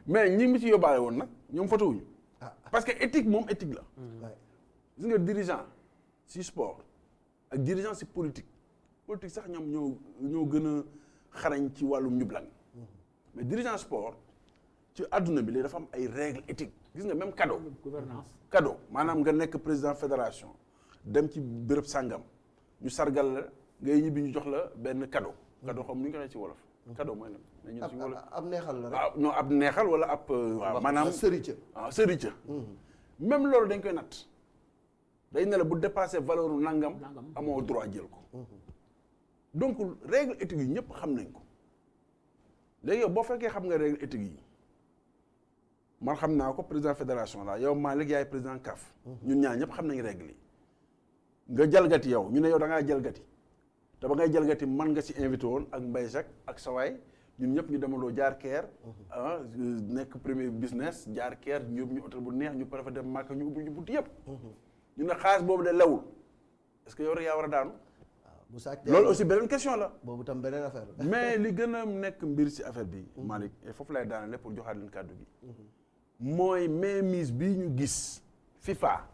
mais ñi mu ci yóbbaale woon nag ñoom fauté wuñu parce que éthique moom éthique la gis nga dirigeant ci sport ak dirigeant ci politique sax ñoom ñoo gën a xarañ ci wàllum njublang mais dirigeant sport ci àdduna bi léegi dafa am ay règles éthiques gis nga même cadeau maanaam nga nekk président fédération dem ci béréb sàngam ñu sargal la ngay ñibbi ñu jox la benn cadeau xam nu ñu ko waxee ci wolof cadeau mooy lan ñun ci wolof ab neexal la rek waaw non ab neexal wala ab waaw maanaam sërica même loolu dañ koy natt dañ ne la bu dépassé valeur nangam amoo droit jël ko donc règle éthique yi ñëpp xam nañ ko léegi yow boo fekkee xam nga règle éthique yi man xam naa ko président fédération la yow Malick yaay président CAF ñun ñaar ñëpp xam nañ règle yi nga jalgati yow ñu ne yow da ngaa jalgati te ba ngay jalgati man nga ci invité woon ak Mbaye Jacques ak sawaay ñun ñëpp ñu demandoo jaar Caire nekk premier business jaar Caire ñu yóbbu ñu hôtel bu neex ñu préféré dem Màkka ñu ubbi ñu bunti yëpp ñu ne xaalis boobu de lewul est-ce que yow rek yaa war a daanu loolu aussi beneen question la boobu tam beneen affaire la mais li gën a nekk mbir ci affaire bi Malick et foofu lay daanale pour joxaat leen kàddu gi mooy mainmise bii ñu gis FIFA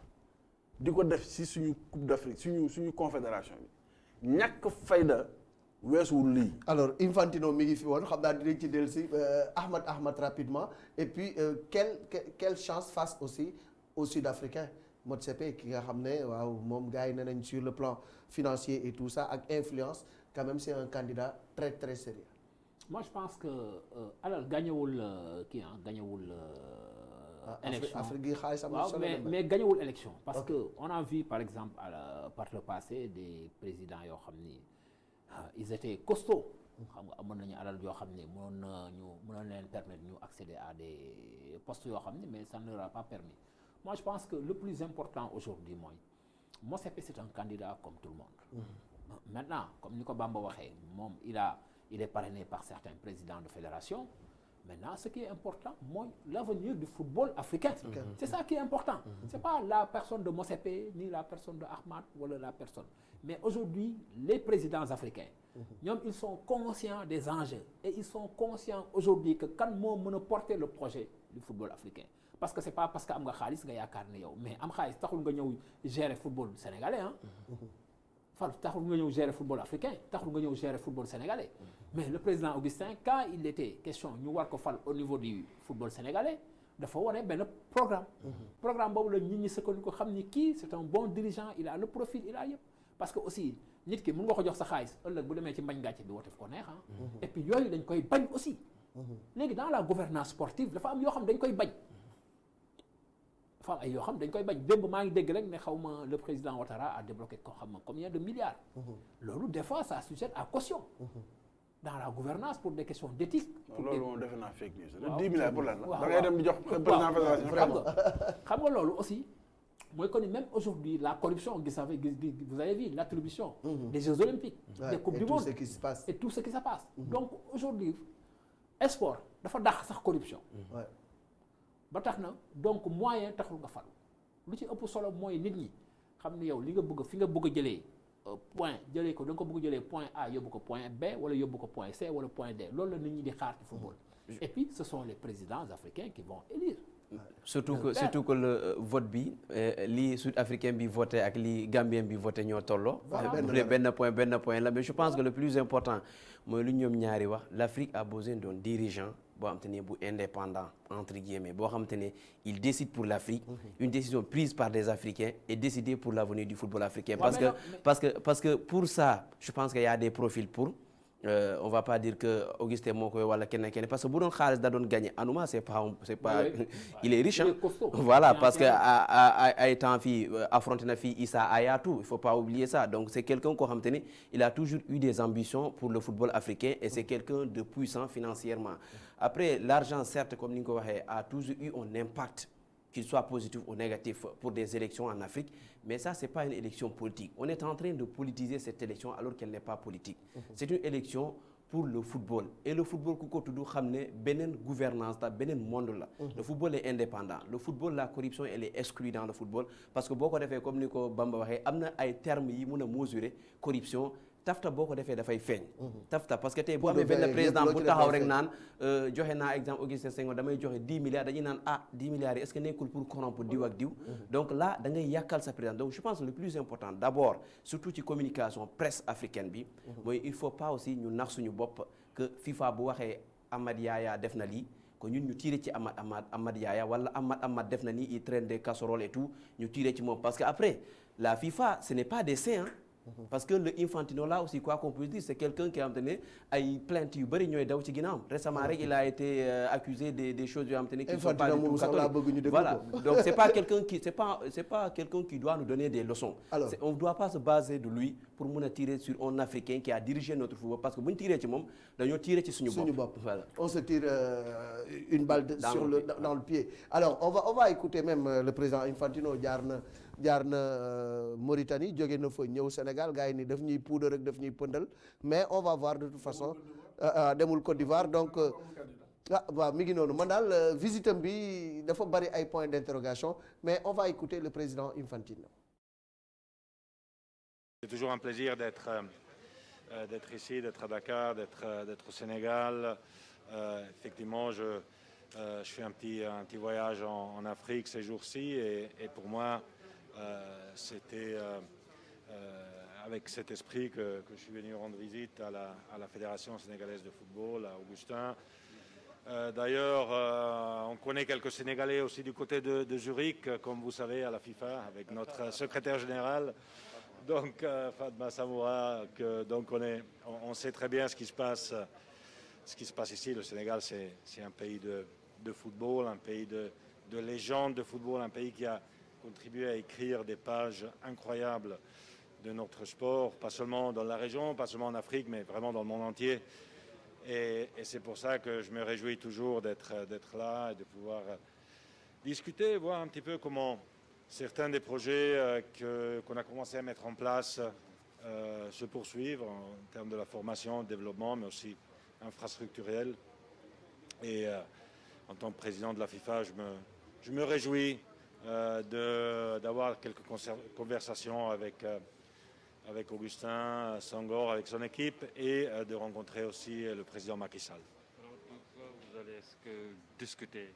di ko def ci suñu Coupe d'Afrique suñu confédération bi ñàkk fayda weesuwul lii. alors Infantino mi ngi fi woon xam naa dinañ ci dellu si Ahmad rapidement et puis quelle chance face aussi aux Sud-Africains Motsepe ki nga xam ne waaw moom gars yi ne nañ sur le plan financier et tout ça ak influence quand même c'est un candidat très très sérieux. Moi je pense que alal gañewul gañewul élection Afrique gi xaalis am na solo mais gañewul élection parce que on a vu par exemple par le passé des présidents yoo xam ni ils étaient costauds xam nga amoon nañu alal yoo xam ne mënoon leen permettre ñu accéder à des postes yoo xam ne mais ça ne leur a pas permis. Moi je pense que le plus important aujourd'hui mooy Motsepe c'est un candidat comme tout le monde. Maintenant comme ni ko Bamba waxee moom il est parrainé par certains présidents de fédération. Maintenant ce qui est important mooy l'avenir du football africain. C'est ça qui est important. C'est pas la personne de Motsepe ni la personne de Ahmad wala la personne. Mais aujourd'hui les présidents africains ñoom ils sont conscients des enjeux et ils sont conscients aujourd'hui que kan moo mën a porter le projet du football africain. Parce que c'est pas parce que am nga xaalis nga yaakaar ne yow mais am xaalis taxul nga ñëw gérer football sénégalais taxul nga ñëw gérer football africain taxul nga ñëw gérer football sénégalais mais le président Augustin quand il était question ñu war ko fal au niveau du football sénégalais dafa wane benn programme boobu la nit ñi sukkandiku ko xam ni kii c'est un bon dirigeant il a le profil il a yëpp parce que aussi nit ki mën nga ko jox sa xaalis ëllëg bu demee ci mbañ gàcce bi wote ko neex et puis yooyu dañ koy bañ aussi léegi dans la gouvernance sportive dafa am yoo xam dañ koy bañ dafa am ay yoo xam dañ koy bañ démb maa ngi dégg rek ne xaw ma le président Ouattara a débloqué ko xam ma combien de milliards loolu des fois ça suscite à caution dans la gouvernance pour des questions d'éthique. loolu moom defe naa fake news. waaw 10 milliards pour lan la. da ngay dem di jox président fédération. xam nga loolu aussi mooy que ni même aujourd'hui la corruption vous avez vu l'attribution des Jeux Olympiques. des coupes du monde et tout ce qui se passe. et tout ce qui se passe. donc aujourd'hui sport dafa dàq sax corruption. ba tax na donc moyen taxul nga fal lu ci ëpp solo mooy nit ñi xam ne yow li nga bëgg fi nga bëgg a jëlee. point jëlee ko da nga ko bëgg jëlee point A yóbbu ko point B wala yóbbu ko point C wala point D loolu la nit ñi di xaar ci football. et puis ce sont les présidents africains qui vont élire. surtout que le vote bi li sud-africain bi voté ak li gambien bi voté ñoo tolloo. benn point la mais je pense que le plus important mooy lu ñoom ñaari wax l'Afrique a besoin d'un dirigeant boo xam te ne bu indépendant entre guillemets boo xam te ne il décide pour l'Afrique une décision prise par des Africains et décidée pour l'avenir du football africain parce que pour ça je pense qu'il y a des profils pour on va pas dire que Augustin moo koy wala kenn parce que bu doon xaalis da doon gagné Anouma c'est pas il est riche voilà parce que ay temps fii affronté na fii Issa Hayatou il faut pas oublier ça donc c'est quelqu'un koo xam te ne il a toujours eu des ambitions pour le football africain et c'est quelqu'un de puissant financièrement après l'argent certes comme ni nga ko waxee a toujours eu un impact qu'il soit positif ou négatif pour des élections en Afrique, mais ça, c'est pas une élection politique. On est en train de politiser cette élection alors qu'elle n'est pas politique. C'est une élection pour le football. Et le football, ku ko tudd xam ne beneen gouvernance la beneen monde la. Le football est indépendant. Le football, la corruption, elle est exclue dans le football parce que boo ko defee comme ni ko Bamba waxee am na ay termes yi mun a mesurer corruption. tafta boo ko defee dafay feeñ. tafta parce que tey boo amee benn président bu taxaw rek naan joxe naa exemple Augustin Senghor damay joxe 10 milliards dañuy naan 10 milliards yi est-ce que nekkul pour corrompre diw ak diw. donc là da ngay yàkkal sa président donc je pense que le plus important d'abord surtout ci communication presse africaine bi. mooy il faut pas aussi ñu nax suñu bopp que FIFA bu waxee Amad Yaya def na lii. que ñun ñu tiré ci Amad Yaya wala Amad def na ni il traîne des casseroles et tout ñu tiré ci moom parce que après la FIFA ce n'est pas des saints. Parce que le Infantino là aussi quoi qu'on puisse dire c'est quelqu'un qui a amené ay plaintes yu bëri ñooy daw ci ginnaawam récemment rek il a été accusé des choses yoo xamante ne qui sont pas du tout catholiques voilà donc c'est pas quelqu'un qui doit nous donner des leçons. Alors on doit pas se baser de lui pour mun a tirer sur un Africain qui a dirigé notre football parce que bu ñu tiré ci moom dañoo tiré ci suñu bopp. Voilà. On se tire une balle dans le pied. Alors on va écouter même le président Infantino jaar na Mauritanie jóge na fa ñëw Sénégal gars yi ni daf ñuy poudre rek daf ñuy pëndal mais on va voir de toute façon demul Côte d'Ivoire donc waaw mi ngi noonu man daal visitam bi dafa bari ay points d'interrogation mais on va écouter le président Infantino. C'est toujours un plaisir d'être ici, d'être à Dakar, d'être au Sénégal. Effectivement, je fais un petit voyage en Afrique ces jours-ci et pour moi c'était avec cet esprit que je suis venu rendre visite à la Fédération sénégalaise de football, à Augustin. D'ailleurs, on connaît quelques Sénégalais aussi du côté de Zurich, comme vous savez, à la FIFA, avec notre secrétaire général, donc Fatma Samoura. Donc on sait très bien ce qui se passe ici. Le Sénégal, c'est un pays de football, un pays de légende de football, un pays qui a contribué à écrire des pages incroyables de notre sport, pas seulement dans la région, pas seulement en Afrique, mais vraiment dans le monde entier. Et c'est pour ça que je me réjouis toujours d'être là et de pouvoir discuter, voir un petit peu comment certains des projets qu'on a commencé à mettre en place se poursuivent en termes de la formation, le développement, mais aussi infrastructurel. Et en tant que président de la FIFA, je me réjouis d'avoir quelques conversations avec Augustin Senghor, avec son équipe, et de rencontrer aussi le président Macky Sall. Alors, vous allez discuter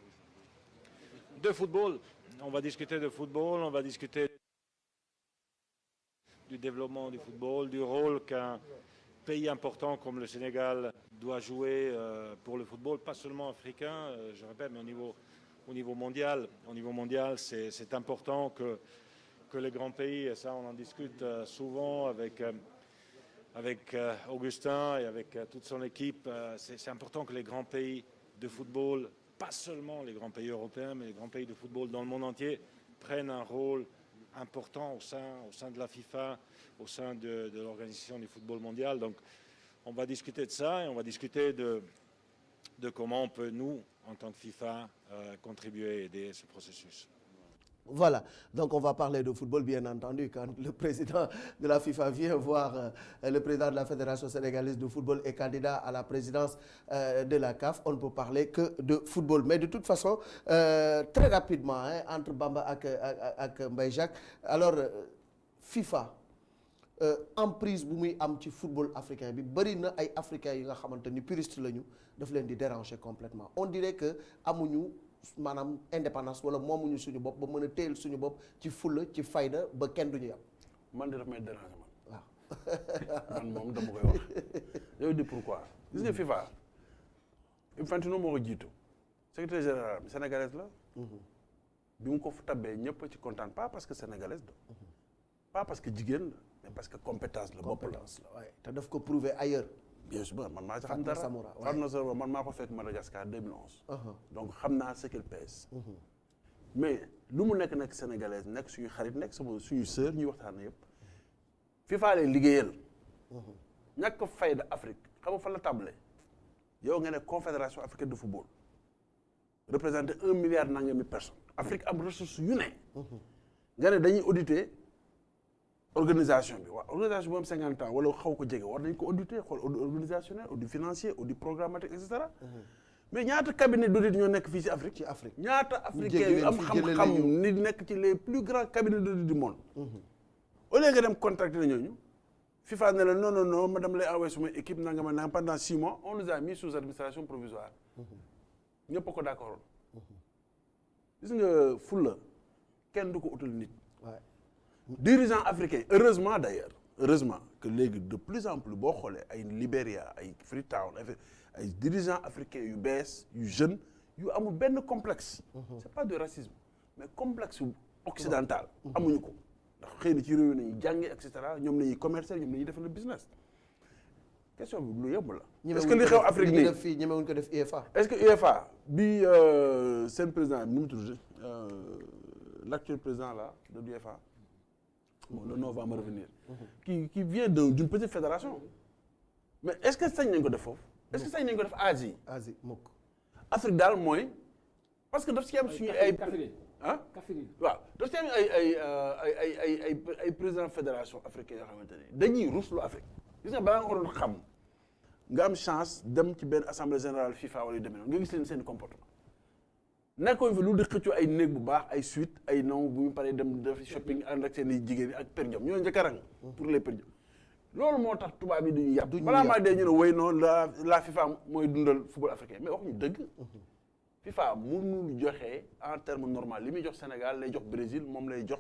de football. On va discuter de football, on va discuter du développement du football, du rôle qu'un pays important comme le Sénégal doit jouer pour le football, pas seulement africain, je répète, mais au niveau mondial. Au niveau mondial, c'est important que les grands pays, et ça on en discute souvent avec avec Augustin et avec toute son équipe, c'est important que les grands pays de football, pas seulement les grands pays européens, mais les grands pays de football dans le monde entier, prennent un rôle important au sein de la FIFA, au sein de l'organisation du football mondial. Donc, on va discuter de ça et on va discuter de comment on peut, nous, en tant que FIFA, contribuer et aider ce processus. Voilà, donc on va parler de football, bien entendu, quand le président de la FIFA vient voir le président de la Fédération sénégalaise de football et candidat à la présidence de la CAF, on ne peut parler que de football. Mais de toute façon, très rapidement, entre Bamba ak Mbaye Jacques, alors FIFA, emprise bu muy am ci football africain bi bëri na ay africains yi nga xamante ni puriste lañu daf leen di déranger complètement. On dirait que amuñu maanaam indépendance wala moomuñu suñu bopp ba mën a téyel suñu bopp ci fulla ci fayda ba kenn duñu yam. man de daf may déranger man. waaw man moom dama koy wax. yow di pourquoi. gis nga FIFA. Infantino moo ko jiitu. secrétaire général bi sénégalaise la. bi mu ko tabbee ñëpp ci kontaan pas parce que sénégalaise la. pas parce que jigéen la mais parce que compétence la bopp la. waaye te daf ko prouver ailleurs. bien sûr man maa ci xam dara Fatma Samoura man maa ko fekk Madagascar 2011. donc xam naa ce qu'elle pèse. mais lu mu nekk sénégalaise nekk suñu xarit nekk suñu sœur ñuy waxtaan yëpp. FIFA lay liggéeyal. ñàkk fayda Afrique xam nga fan la tàmbalee. yow nga ne confédération africaine de football. représenté 1 milliard nangami personnes. Afrique am ressources yu ne. nga ne dañuy auditer. organisation bi waaw organisation boobu 50 ans wala xaw ko jege war nañ ko auditer xool audit organisationnel audit financier audit programmatique et cetera. mais ñaata cabinet d'audit ñoo nekk fii ci Afrique. ñaata africain yu am xam-xam ni nekk ci les plus grands cabinets d'audit du monde. au lieu nga dem contracter ñooñu. FIFA ne la non madame lay envoyé suma équipe nangama nangam pendant 6 mois on nous a mis sous administration provisoire. ñëpp a ko d'accord. gis nga fulla kenn du ko utal nit. dirigeants africains heureusement d'ailleurs heureusement que léegi de plus en plus boo xoolee ay Libéria ay Freetown ay dirigeants africains yu bees yu jeunes yu amul benn complexe. c'est pas de racisme mais complexe occidental. amuñu ko ndax xëy na ci réew nañu jànge et cetera ñoom nañuy commercer ñoom nañuy defal le business. question bi lu yomb la. est-ce que li xew Afrique nii fii ñemewuñ ko def UEFA. est-ce que UEFA bi seen président nu mu tudd l'actuel président là de l'UEFA. Bon, le nom va me revenir. Qui vient d'une petite fédération. Mais est-ce que sañ nañ ko def foofu. est-ce que sañ nañ ko def Asie. mukk. Afrique daal mooy. parce que daf ci am suñu ay. ah waaw daf ci am ay président fédération africaine yoo xamante ne dañuy ruslu Afrique. gis nga balaa nga ko doon xam nga am chance dem ci benn assemblée générale FIFA wala yu demee noonu nga gis leen seen comportement. nekkoon fi lu di xëccoo ay néeg bu baax ay suite ay non bu ñu paree dem def shopping ànd ak seen i jigéen ak per diem ñoo njëkk a rang pour les per diem loolu moo tax tubaab yi duñu yàpp balaa maa dee ñu ne woy noonu la FIFA mooy dundal football africain mais waxuñu dëgg FIFA mënul joxe en terme normal li muy jox Sénégal lay jox Brésil moom lay jox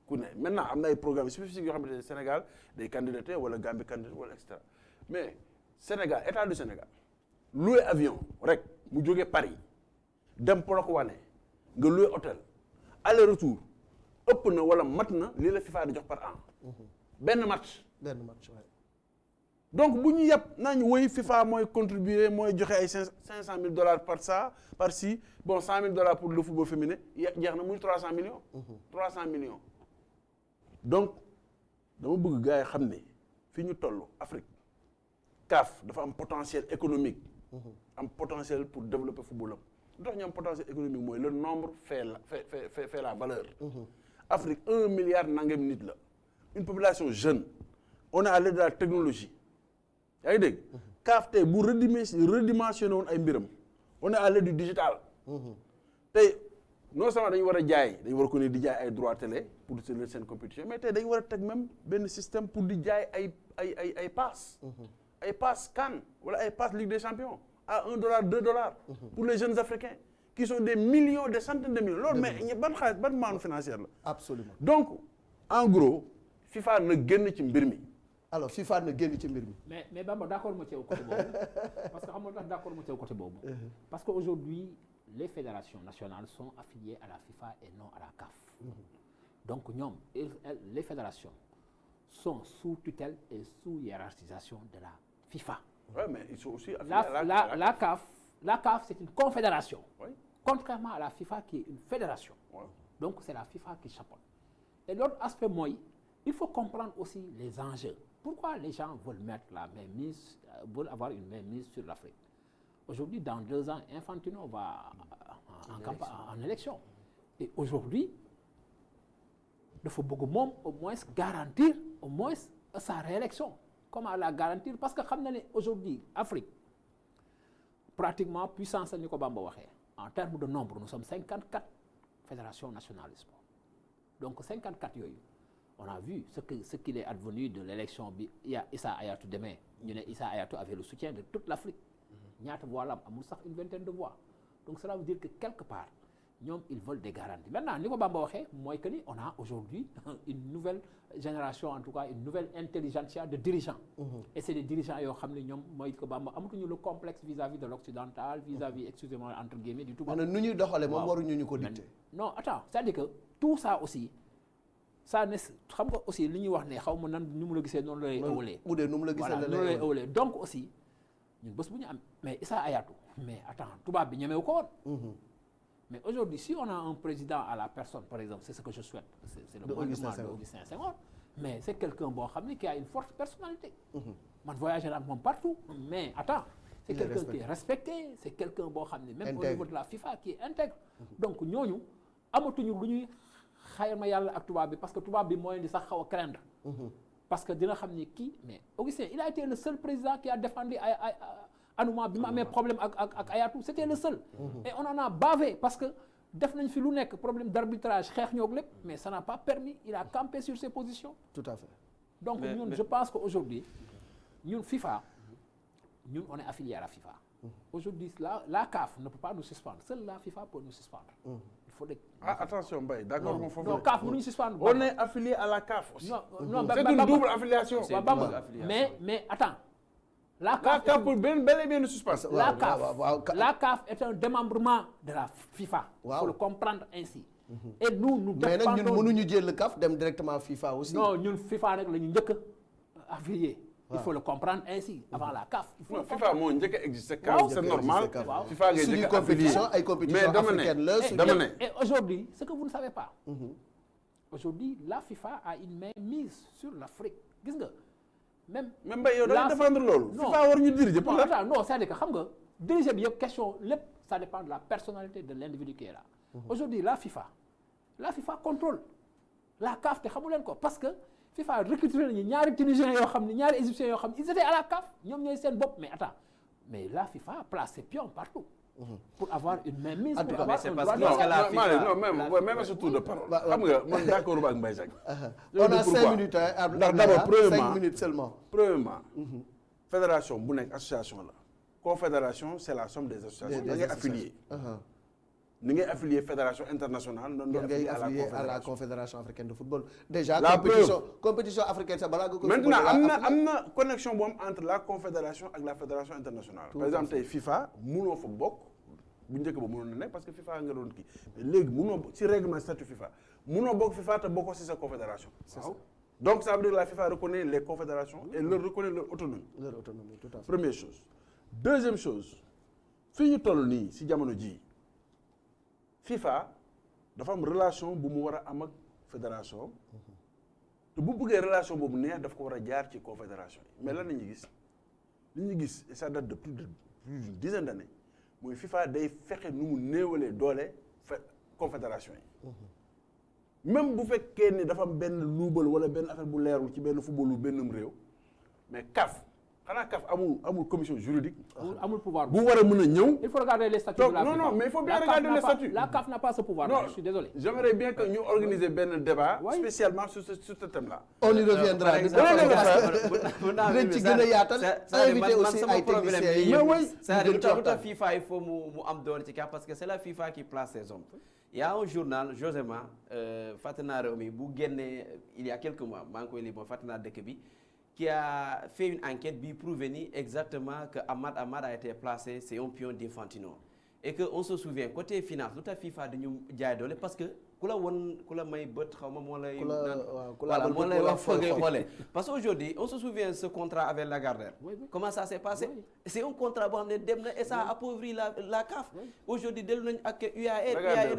ku ne maintenant am na ay programmes spécifiques yoo xamante ne Sénégal day candidaté wala Gambie candidaté wala et cetera mais Sénégal état du Sénégal loué avion rek mu jógee Paris dem Polokwane nga loué hôtel aller retour ëpp na wala mat na lii la FIFA di jox par an. benn match waaye. donc bu ñu yàpp naa ñu woy FIFA mooy contribuer mooy joxe ay $500,000 par ça par ci bon $100,000 pour le football féminin jeex na muy 300 millions. 300 millions. donc dama bëgg gars yi xam ne fi ñu toll Afrique CAF dafa am potentiel économique. am potentiel pour développer football am. ndox ñu am potentiel économique mooy le nombre fait la valeur. Afrique 1 milliard nangam nit la. une population jeune. on est à l'aide de la technologie. yaa ngi dégg. CAF tey bu redimensionné woon ay mbiram. on est à l'aide du digital. tey non seulement dañu war a jaay dañu war a ko ne di jaay ay droits télé pour seen compétition mais tey dañu war a teg même benn système pour di jaay ay pass. ay pass CAN wala ay pass Ligue des Champions. à $1, $2 pour les jeunes africains qui sont des millions, des centaines de millions. loolu mais ban xaalis ban maanu financière la. absolument donc en gros FIFA na génn ci mbir mi. alors FIFA na génn ci mbir mi. mais Bamba d'accord ma ci yow côté boobu parce que xam nga tax d'accord ma ci yow côté boobu. parce que aujourd'hui les fédérations nationales sont affiliées à la FIFA et non à la CAF. donc ñoom les fédérations sont sous tutelle et sous hiérarchisation de la FIFA. Ouais, mais ils sont aussi La CAF, c'est une confédération. Oui. Contrairement à la FIFA qui est une fédération. Ouais. Donc c'est la FIFA qui chapeaute. Et l'autre aspect, moi, il faut comprendre aussi les enjeux. Pourquoi les gens veulent avoir une mainmise sur l'Afrique? Aujourd'hui, dans 2 ans, Infantino va en élection. Et aujourd'hui, il faut beaucoup au moins garantir sa réélection. Comment la garantir? Parce que aujourd'hui, Afrique, pratiquement puissance, en termes de nombre, nous sommes 54 fédérations nationales de sport. Donc 54 yoyu. On a vu ce qu'il est advenu de l'élection. Il y a Issa Hayatou demain. Issa Hayatou avait le soutien de toute l'Afrique. Il y a une vingtaine de voix. Donc cela veut dire que quelque part, ils veulent des garanties. Maintenant, on a aujourd'hui une nouvelle génération, en tout cas une nouvelle intelligentsia de dirigeants. Et c'est des dirigeants qui ont le complexe vis-à-vis de l'occidental, vis-à-vis, excusez-moi, entre guillemets, du tout. Non, attends, c'est-à-dire que tout ça aussi, ça aussi, donc aussi, mais ça Hayatou, mais attends, tout va bien, mais aujourd'hui, si on a un président à la personne, par exemple, c'est ce que je souhaite, c'est le mouvement d'Augustin Senghor, mais c'est quelqu'un qui a une forte personnalité. Man voyage partout, mais attends, c'est quelqu'un qui est respecté, c'est quelqu'un même au niveau de la FIFA qui est intègre. Donc nous, parce que tout va bien moyen de ça craindre. Parce que mais Augustin, il a été le seul président qui a défendu Anouma bi ma amee problème ak Hayatou, c'était le seul. Et on en a bavé parce que def nañ fi lu nekk problème d'arbitrage xeex ñoog lépp, mais ça n'a pas permis, il a campé sur ses positions. Tout à fait. Donc je pense qu'aujourd'hui ñun FIFA, on est affilié à la FIFA. Aujourd'hui la CAF ne peut pas nous suspendre, seule la FIFA peut nous suspendre. Il faut attention Mbaye, d'accord, non, CAF mënuñu suspendre. On est affilié à la CAF aussi. Non, c'est une double affiliation. Mais attends. La CAF pour bel et bien suspense. La CAF est un démembrement de la FIFA. Il faut le comprendre ainsi. Et nous dépendons... Mais nous avons le CAF directement à FIFA aussi. Non, nous FIFA est affilié. Il faut le comprendre ainsi. Avant la CAF. Non, FIFA existe, c'est normal. FIFA est une compétition africaine. Et aujourd'hui, ce que vous ne savez pas, aujourd'hui, la FIFA a une main mise sur l'Afrique. Même défendre l'eau. FIFA war ñu diriger pour la. Non, c'est-à-dire que diriger bi question ça dépend de la personnalité de l'individu qui est là. Aujourd'hui la FIFA contrôle la CAF te xamu leen ko parce que FIFA recruté nañu ñaari Tunisiens yoo xam ne ñaari Égyptiens yoo xam ne ils étaient à la CAF ñoom ñooy seen bopp mais attends mais la FIFA a placé pion partout. Pour avoir une mainmise, pour avoir un droit de... même ce tour de parole. D'accord avec Mbaye Jacques. On a 5 minutes. D'abord, 5 minutes seulement. Premièrement, fédération, association là. Confédération, c'est la somme des associations. Nous sommes affiliés. Nous sommes affiliés à la Fédération internationale, nous sommes affiliés à la Confédération africaine de football. Déjà, compétition africaine, c'est balade. Maintenant, il y a une connexion entre la Confédération et la Fédération internationale. Par exemple, FIFA, nous avons fait parce que FIFA a un grand qui. Mais si règlement statut FIFA, nous avons FIFA et beaucoup c'est sa confédération. Donc ça veut dire que la FIFA reconnaît les confédérations et leur reconnaît leur autonomie. Leur autonomie, tout à fait. Première chose. Deuxième chose, si nous si jamono ji FIFA dafa am relation bu mu wara am ak fédération te bu bëggee relation boobu neex daf ko war a jaar ci confédération yi mais lan la ñuy gis li ñu gis et ça date de plus d'une dizaine d'années mooy FIFA day fexe nu mu néewalee doole confédération yi même bu fekkee ni dafa am benn luubal wala benn affaire bu leerul ci benn footballu bennum réew mais CAF xanaa CAF amul commission juridique. amul pouvoir bu war a mën a ñëw. il faut regarder les statuts de la FIFA. Non, mais il faut bien regarder les statuts. La CAF n'a pas ce pouvoir. Non, je suis désolé. J'aimerais bien que nous organisions un débat spécialement sur ce thème-là. On y reviendra. C'est FIFA, il faut parce que c'est la FIFA qui place ses hommes. Il y a un journal, Josema, il y a quelques mois, Fatina Dekebi, qui a fait une enquête pour prouver exactement que Ahmad a été placé, c'est un pion d'Infantino. et que on se souvient côté finance lu tax FIFA dañu jaay doole parce que ku la may bët xaw ma moo lay voilà moo lay wax fa ngay xoolee parce que aujourd'hui on se souvient ce contrat avec Lagardère comment ça s'est passé c'est un contrat boo xam ne dem na et ça appauvrit la CAF aujourd'hui dellu nañ ak UAR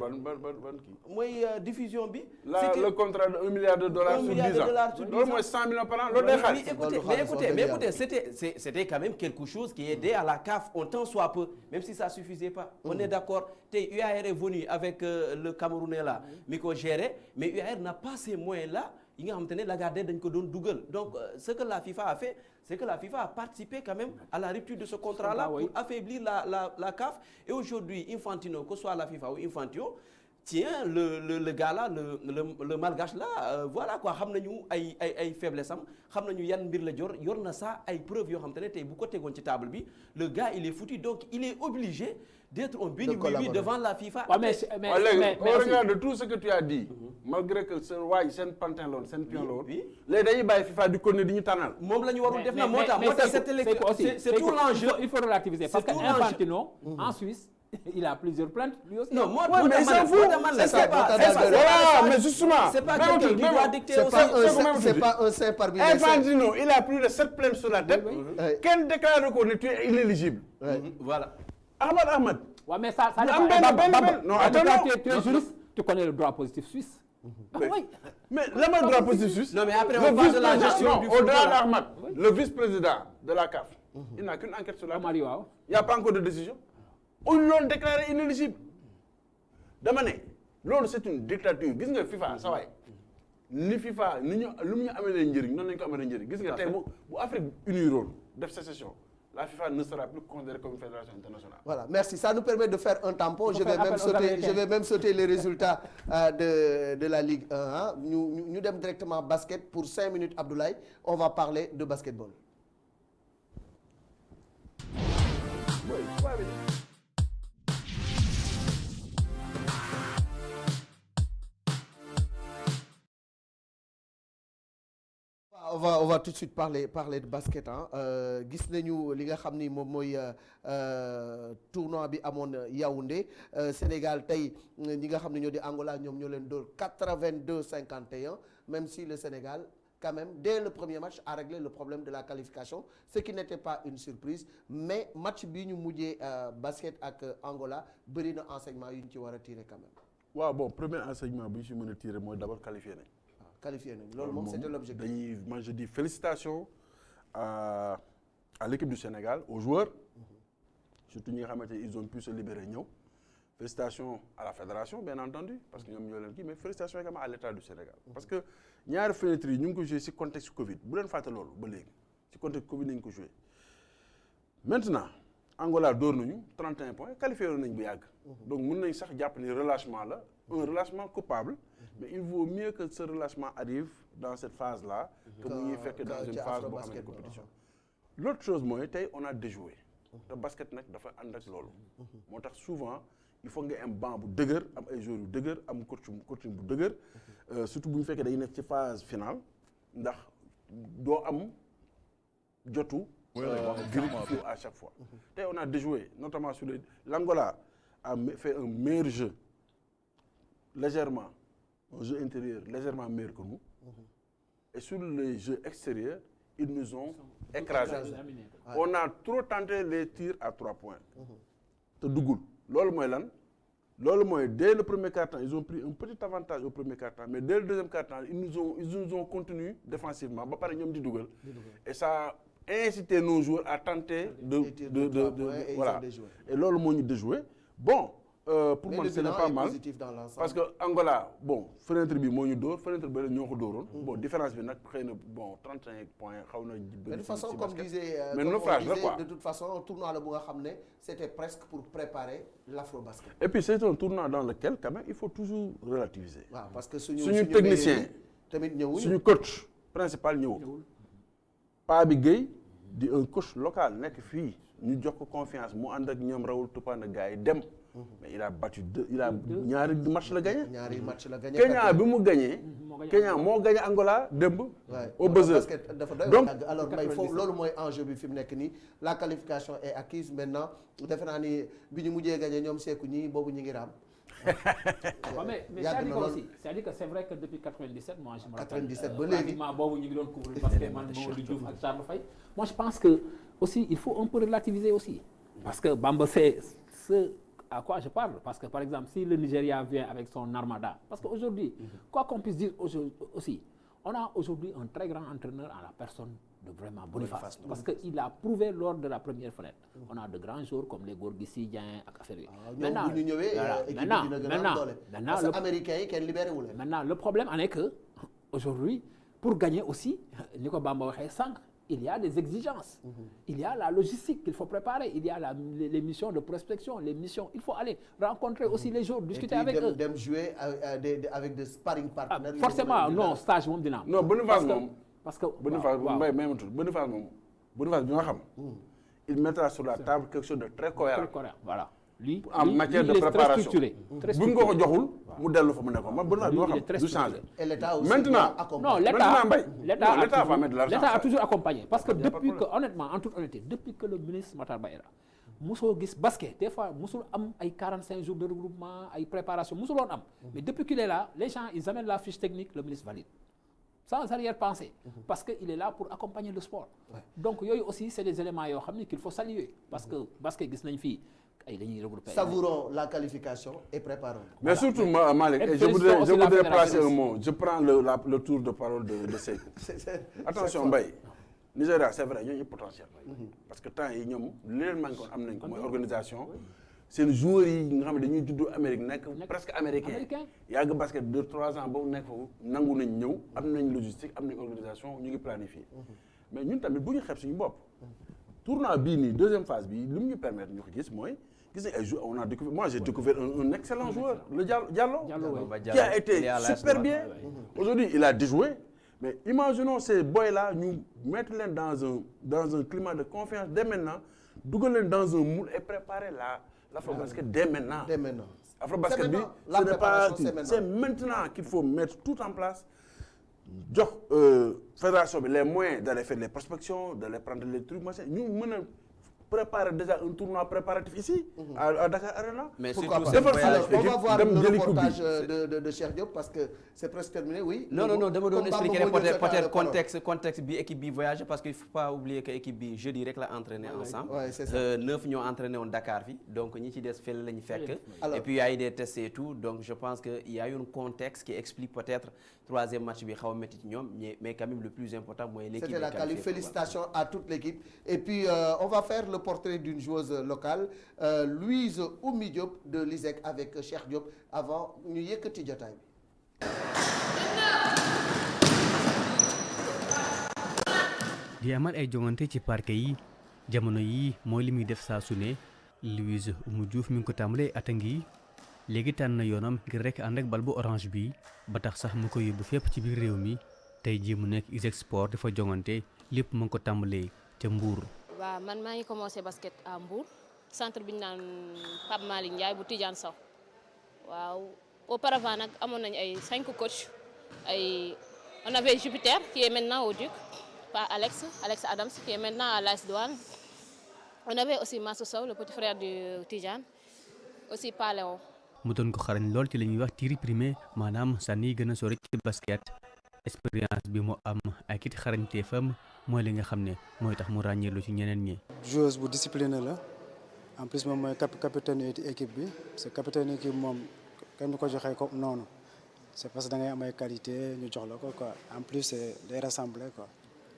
mooy diffusion bi le contrat de $1 milliard sur 10 ans loolu mooy 100 millions par an loolu day xaalis mais écoutez c'était quand même quelque chose qui aidait à la CAF un tant soit peu même si ça suffisait pas on est d'accord tey UAR est venu avec le Camerounais là mi ko gérer mais UAR n'a pas ces moyens là yi nga xamante ne Lagardère dañ ko doon dugal donc ce que la FIFA a fait c'est que la FIFA a participé quand même à la rupture de ce contrat là pour affaiblir la CAF et aujourd'hui Infantino que ce soit la FIFA ou Infantino tiens le gars là le malgache là voilà quoi xam nañu ay faiblesse am xam nañu yan mbir la yor na ça ay preuves yoo xam te ne tey bu ko tegoon ci table bi le gars il est foutu donc il est obligé d'être un béni-oui devant la FIFA. mais au regard de tout ce que tu as dit malgré que seen waay seen pantin la woon seen pion la woon léegi dañuy bàyyi FIFA di continuer di ñu tànnal moom la ñu warul def na moo tax cette élection c'est tout l'enjeu il faut relativiser parce que Infantino en Suisse il a plusieurs plaintes lui aussi. Non, moi, mais il s'en fout. Mais justement. C'est pas quelqu'un qui doit dicter aussi. C'est pas un saint parmi les saints. Infantino, il a plus de 7 plaintes sur la tête. Quel déclare qu'on est inéligible. Voilà. Ahmad. Ouais, mais ça non, attends. Tu es juriste, tu connais le droit positif suisse. Mais le droit positif suisse. Non, mais après, on parle de la gestion du football. Au-delà d'Ahmad, le vice-président de la CAF, il n'a qu'une enquête sur la tête. Il n'y a pas encore de décision. On l'a déclaré inéligible dama ne loolu c'est une dictature gis nga FIFA sa waay ni FIFA ni ñu lu mu ñu amalee njëriñ noonu lañu ko amalee njëriñ gis nga tey bu Afrique unie roon def sécession la FIFA ne sera plus considérée comme une fédération internationale. Voilà, merci. Ça nous permet de faire un tampon. Je vais même sauter les résultats de la Ligue 1. Hein. Nous dem directement basket pour 5 minutes Abdoulaye. On va parler de basketball. On va tout de suite parler de basket gis nañu li nga xam ni moom mooy tournoi bi amoon Yaoundé Sénégal tey ñi nga xam ne ñoo di Angola ñoom ñoo leen dóor 82-51 même si le Sénégal quand même dès le premier match a réglé le problème de la qualification ce qui n'était pas une surprise mais match bi ñu mujjee basket ak Angola bëri na enseignement yu ñu ci war a tirer quand même. waaw bon premier enseignement bi ñu si mën a tirer mooy d'abord qualifié nañ. Qualifié nañ loolu moom c'était l'objectif. Moi je dis félicitations à l'équipe du Sénégal aux joueurs surtout ñi nga xamante ne ils ont pu se libérer ñëw félicitations à la fédération bien entendu parce que ñoom ñoo leen kii mais félicitations également à l'État du Sénégal parce que ñaari fenêtre yi ñu ngi ko joué ci contexte Covid bu leen fàtte loolu ba léegi ci contexte Covid nañu ko joué maintenant Angola dóor nañu 31 points qualifié nañ bu yàgg donc mën nañ sax jàpp ni relâchement la un relâchement coupable mais il vaut mieux que ce relâchement arrive dans cette phase-là que mu ñuy fekk dans une phase boo xam ne compétition l'autre chose mooy tey on a déjoué te basket nag dafa ànd ak loolu moo tax souvent il faut nga am banc bu dëgër am ay joueurs yu dëgër am coaching bu dëgër surtout bu ñu fekkee dañuy nekk ci phase finale ndax doo am jotu vérifier à chaque fois tey on a déjoué notamment sur l'Angola a fait un meilleur jeu légèrement un jeu intérieur légèrement meilleur que nous et sur les jeux extérieurs ils nous ont écrasés on a trop tenté les tirs à 3 points te duggul loolu mooy lan loolu mooy dès le premier quart-temps ils ont pris un petit avantage au premier quart-temps mais dès le deuxième quart-temps ils nous ont contenu défensivement ba pare ñoom di dugal et ça a incité nos joueurs à tenter de voilà et loolu moo ñu déjoué bon pour moi ce n'est pas mal parce que Angola bon fenêtre bi moo ñu dóor fenêtre bi ñoo ko dóoroon bon différence bi nag xëy na bon 35 points xaw na mais de toute façon comme disait mais naufrage la quoi de toute façon tournoi la bu nga xam ne c'était presque pour préparer l'afro-basket et puis c'est un tournoi dans lequel quand même il faut toujours relativiser waaw parce que suñu technicien tamit ñëwuñu suñu coach principal ñëwul Pa bi Gueye di un coach local nekk fii ñu jox ko confiance mu ànd ak ñoom Raoul Toupane gars yi dem. mais il a battu ñaari match la gagné. Kenya bi mu gagné. Kenya moo gagné Angola démb. au buzzer donc alors may foofu loolu mooy enjeu bi fi mu nekk nii la qualification est acquise maintenant defe naa ni bi ñu mujjee gagné ñoom Seeku ñi boobu ñu ngi raam. mais c'est-à-dire aussi c'est-à-dire que c'est vrai que depuis 97 moi je me rappelle 97 ba léegi boobu ñu ngi doon couvrir parce que man Mamadou Diouf ak Charles Faye moi je pense que aussi il faut un peu relativiser aussi parce que Bamba c'est ce à quoi je parle parce que par exemple si le Nigeria vient avec son armada parce que aujourd'hui quoi qu'on puisse dire aussi on a aujourd'hui un très grand entraîneur en la personne de vraiment Boniface parce que il a prouvé lors de la première fenêtre on a de grands joueurs comme les Gorgui Sy Dieng ak affaire yi maintenant bu ñu ñëwee maintenant le américain yi kenn libéré wu leen maintenant le problème en est que aujourd'hui pour gagner aussi ni ko Bamba waxee sànq il y a des exigences il y a la logistique qu'il faut préparer il y a les missions de prospection les missions il faut aller rencontrer aussi les joueurs discuter avec eux dem jouer avec des sparring partners forcément non stage moom dina am non Boniface moom parce que Boniface mbay même tout Boniface moom Boniface bi nga xam il mettra sur la table quelque chose de très cohérent voilà lui en matière de préparation bu nga ko joxul mu dellu fa mu nekkoon man Boniface bi nga xam du changer et l'État aussi maintenant non l'État va mettre de l'argent l'État a toujours accompagné parce que depuis que honnêtement en toute honnêteté depuis que le ministre Matar Ba era mosoo gis basket des fois mosul am ay 45 jours de regroupement ay préparation mosuloon am mais depuis qu'il est là les gens ils amènent la fiche technique le ministre valide sans arrière-pensée parce que il est là pour accompagner le sport donc yooyu aussi c'est des éléments yoo xam ne qu'il faut saluer parce que basket gis nañ fii ay dañuy regrouper savourons la qualification et préparons mais surtout Malick je voudrais placer un mot je prends le tour de parole de Seydou attention Mbaye Nigeria c'est vrai ñooñu potentiel parce que temps yi ñoom li leen manqué woon am nañ ko mooy organisation seen joueurs yi nga xam ne dañuy juddoo Amérique nekk presque américain yàgg basket 2-3 ans boobu nekk foofu nangu nañ ñëw am nañ logistique am nañ organisation ñu ngi planifié mais ñun tamit bu ñu xeeb suñu bopp tournoi bii nii deuxième phase bi li mu ñu permettre ñu ko gis mooy gis nañ ay joueurs on a découvert moi j'ai découvert un excellent joueur le Diallo qui a été super bien aujourd'hui il a déjoué mais imaginons ces boys là ñu mettre leen dans un climat de confiance dès maintenant dugal leen dans un moule et préparer l'Afrobasket dès maintenant. Afrobasket bi ce n'est pas c'est maintenant qu'il faut mettre tout en place jox fédération bi les moyens d'aller faire les prospections d'aller prendre les trucs machin ñu mën a préparer déjà un tournoi préparatif ici à Dakar Arena. Mais pourquoi pas alors on va voir le reportage de Cheikh Diop parce que c'est presque terminé oui. non dama doon expliquer peut-être contexte bi équipe bi voyage parce que il faut pas oublier que équipe bi jeudi rek la entraîné ensemble. Ouais, c'est ça. 9 ñoo entraîné woon Dakar fi donc ñi ci des fële lañu fekk. et puis il y a eu des tests et tout donc je pense que il y a eu un contexte qui explique peut-être troisième match bi xaw a métti ci ñoom mais quand même le plus important mooy l'équipe. C'était la qualif. Félicitations à toute l'équipe et puis on va faire le portrait d'une joueuse locale Louise Oumy Diop de l'ISEC avec Cheikh Diop avant ñu yëkkati jotaay bi. di amal ay jongante ci parquet yi jamono yi mooy li muy def saa su ne Louise Oumy Diouf mi ngi ko tàmbalee at a ngi léegi tànn na yoonam ngir rek ànd ak bal bu orange bi ba tax sax mu ko yóbbu fépp ci biir réew mi tey jii mu nekk ISEC sport dafa jongante lépp mu ngi ko tàmbalee ca Mbour. waaw man maa ngi commencé basket à Mbour centre bi ñu naan Pape Malick Ndiaye bu Tidiane Sow waaw auparavant nag amoon nañu ay 5 coachs on avait Jupiter qui est maintenant au Duc pas Alex Adams qui est maintenant à l'AS Douanes on avait aussi Massou Sow le petit frère du Tidiane aussi pas Léon. mu doon ko xarañ lool ci li ñuy wax tir primé maanaam sànni gën a sori ci basket expérience bi mu am ak it xarañteefam mooy li nga xam ne mooy tax mu ràññeelu ci ñeneen ñi. joueuse bu discipliné la en plus moom mooy capitaine équipe bi parce que capitaine équipe moom kenn du ko joxee ko noonu c'est parce que da ngay am ay qualité ñu jox la ko quoi en plus c'est day rassembler quoi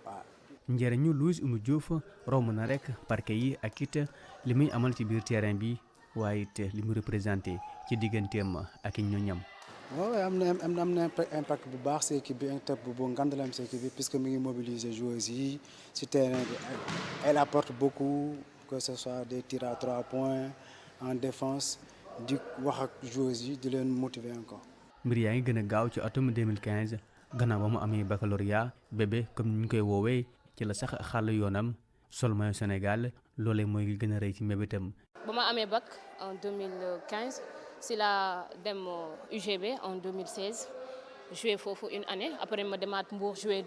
waaw. njëriñu Louise Oumy Diouf romb na rek parquet yi ak it li muy amal ci biir terrain bi waaye it li mu représenté ci digganteem ak ñoñam. waaw am na impact bu baax si équipe bi impact bu ngand la am si équipe bi puisque mi ngi mobiliser joueurs yi si terrain bi elle apporte beaucoup que ce soit des tirs à 3 points en défense di wax ak joueurs yi di leen motiver encore. mbir yaa ngi gën a gaaw ci atum 2015 gannaaw ba mu amee baccalauréat bébé comme ni ñu koy woowee ci la sax xàll yoonam sol maillot Sénégal loolee mooy li gën a rëy ci mébétam. ba ma amee bac en 2015 si la dem UGB en 2016 joué foofu une année après ma demaat Mbour joué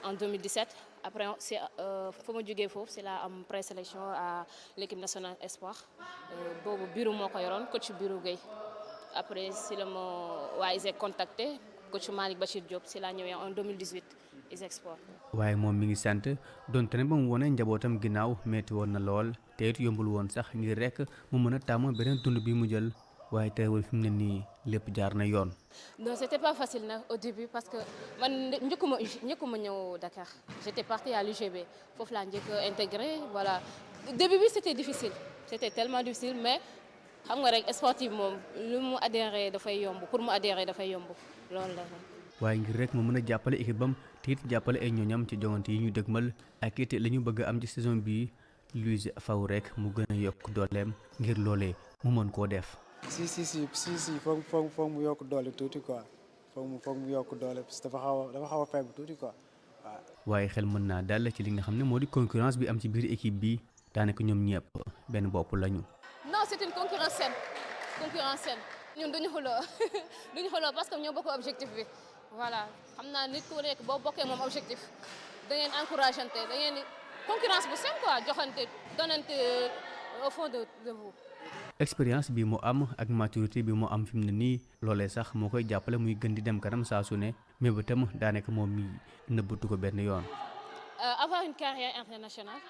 en 2017 après c'est fa ma jógee foofu c'est la am présélection à l'équipe nationale espoir boobu Birou moo ko yoroon coach Birou Gueye après si la ma waa ISEG contacté coach Malick Bachir Diop si la ñëwee en 2018 ISEG Sport. waaye moom mi ngi sant donte ne ba mu wone njabootam ginnaaw metti woon na lool te it yombul woon sax ngir rek mu mën a tàmm beneen dund bi mu jël waaye teewul fi mu ne nii lépp jaar na yoon. non c'était pas facile nag au début parce que man njëkkuma ñëw Dakar j'étais partie à l'UGB foofu laa njëkk intégré voilà début bi c'était difficile c'était tellement difficile mais xam nga rek sportif moom lu mu adhéré dafay yomb pour mu adhérer dafay yomb loolu la. waaye ngir rek mu mën a jàppale équipe bam te it jàppale ay ñooñam ci joŋante yi ñu dëgmal ak it la ñu bëgg a am ci saison bii Louise faw rek mu gën a yokk dooleem ngir loolee mu mën koo def. si foog mu yokk doole tuuti quoi foog mu yokk doole parce que dafa xaw a faible tuuti quoi waaw. waaye xel mën naa dal ci li nga xam ne moo di concurrence bi am ci biir équipe bi daanaka ñoom ñëpp benn bopp lañu. non c'est une concurrence saine ñun duñu xuloo parce que ñoo bokk objectif bi voilà xam naa nit ku nekk boo bokkee moom objectif da ngeen encourageante da ngeen concurrence bu saine quoi joxante donnante au fond de vous. expérience bi mu am ak maturité bi mu am fi mu ne nii loolee sax moo koy jàppale muy gën di dem kanam saa su ne mais ba tam daanaka moom mi nëbbatu ko benn yoon. avoir une carrière internationale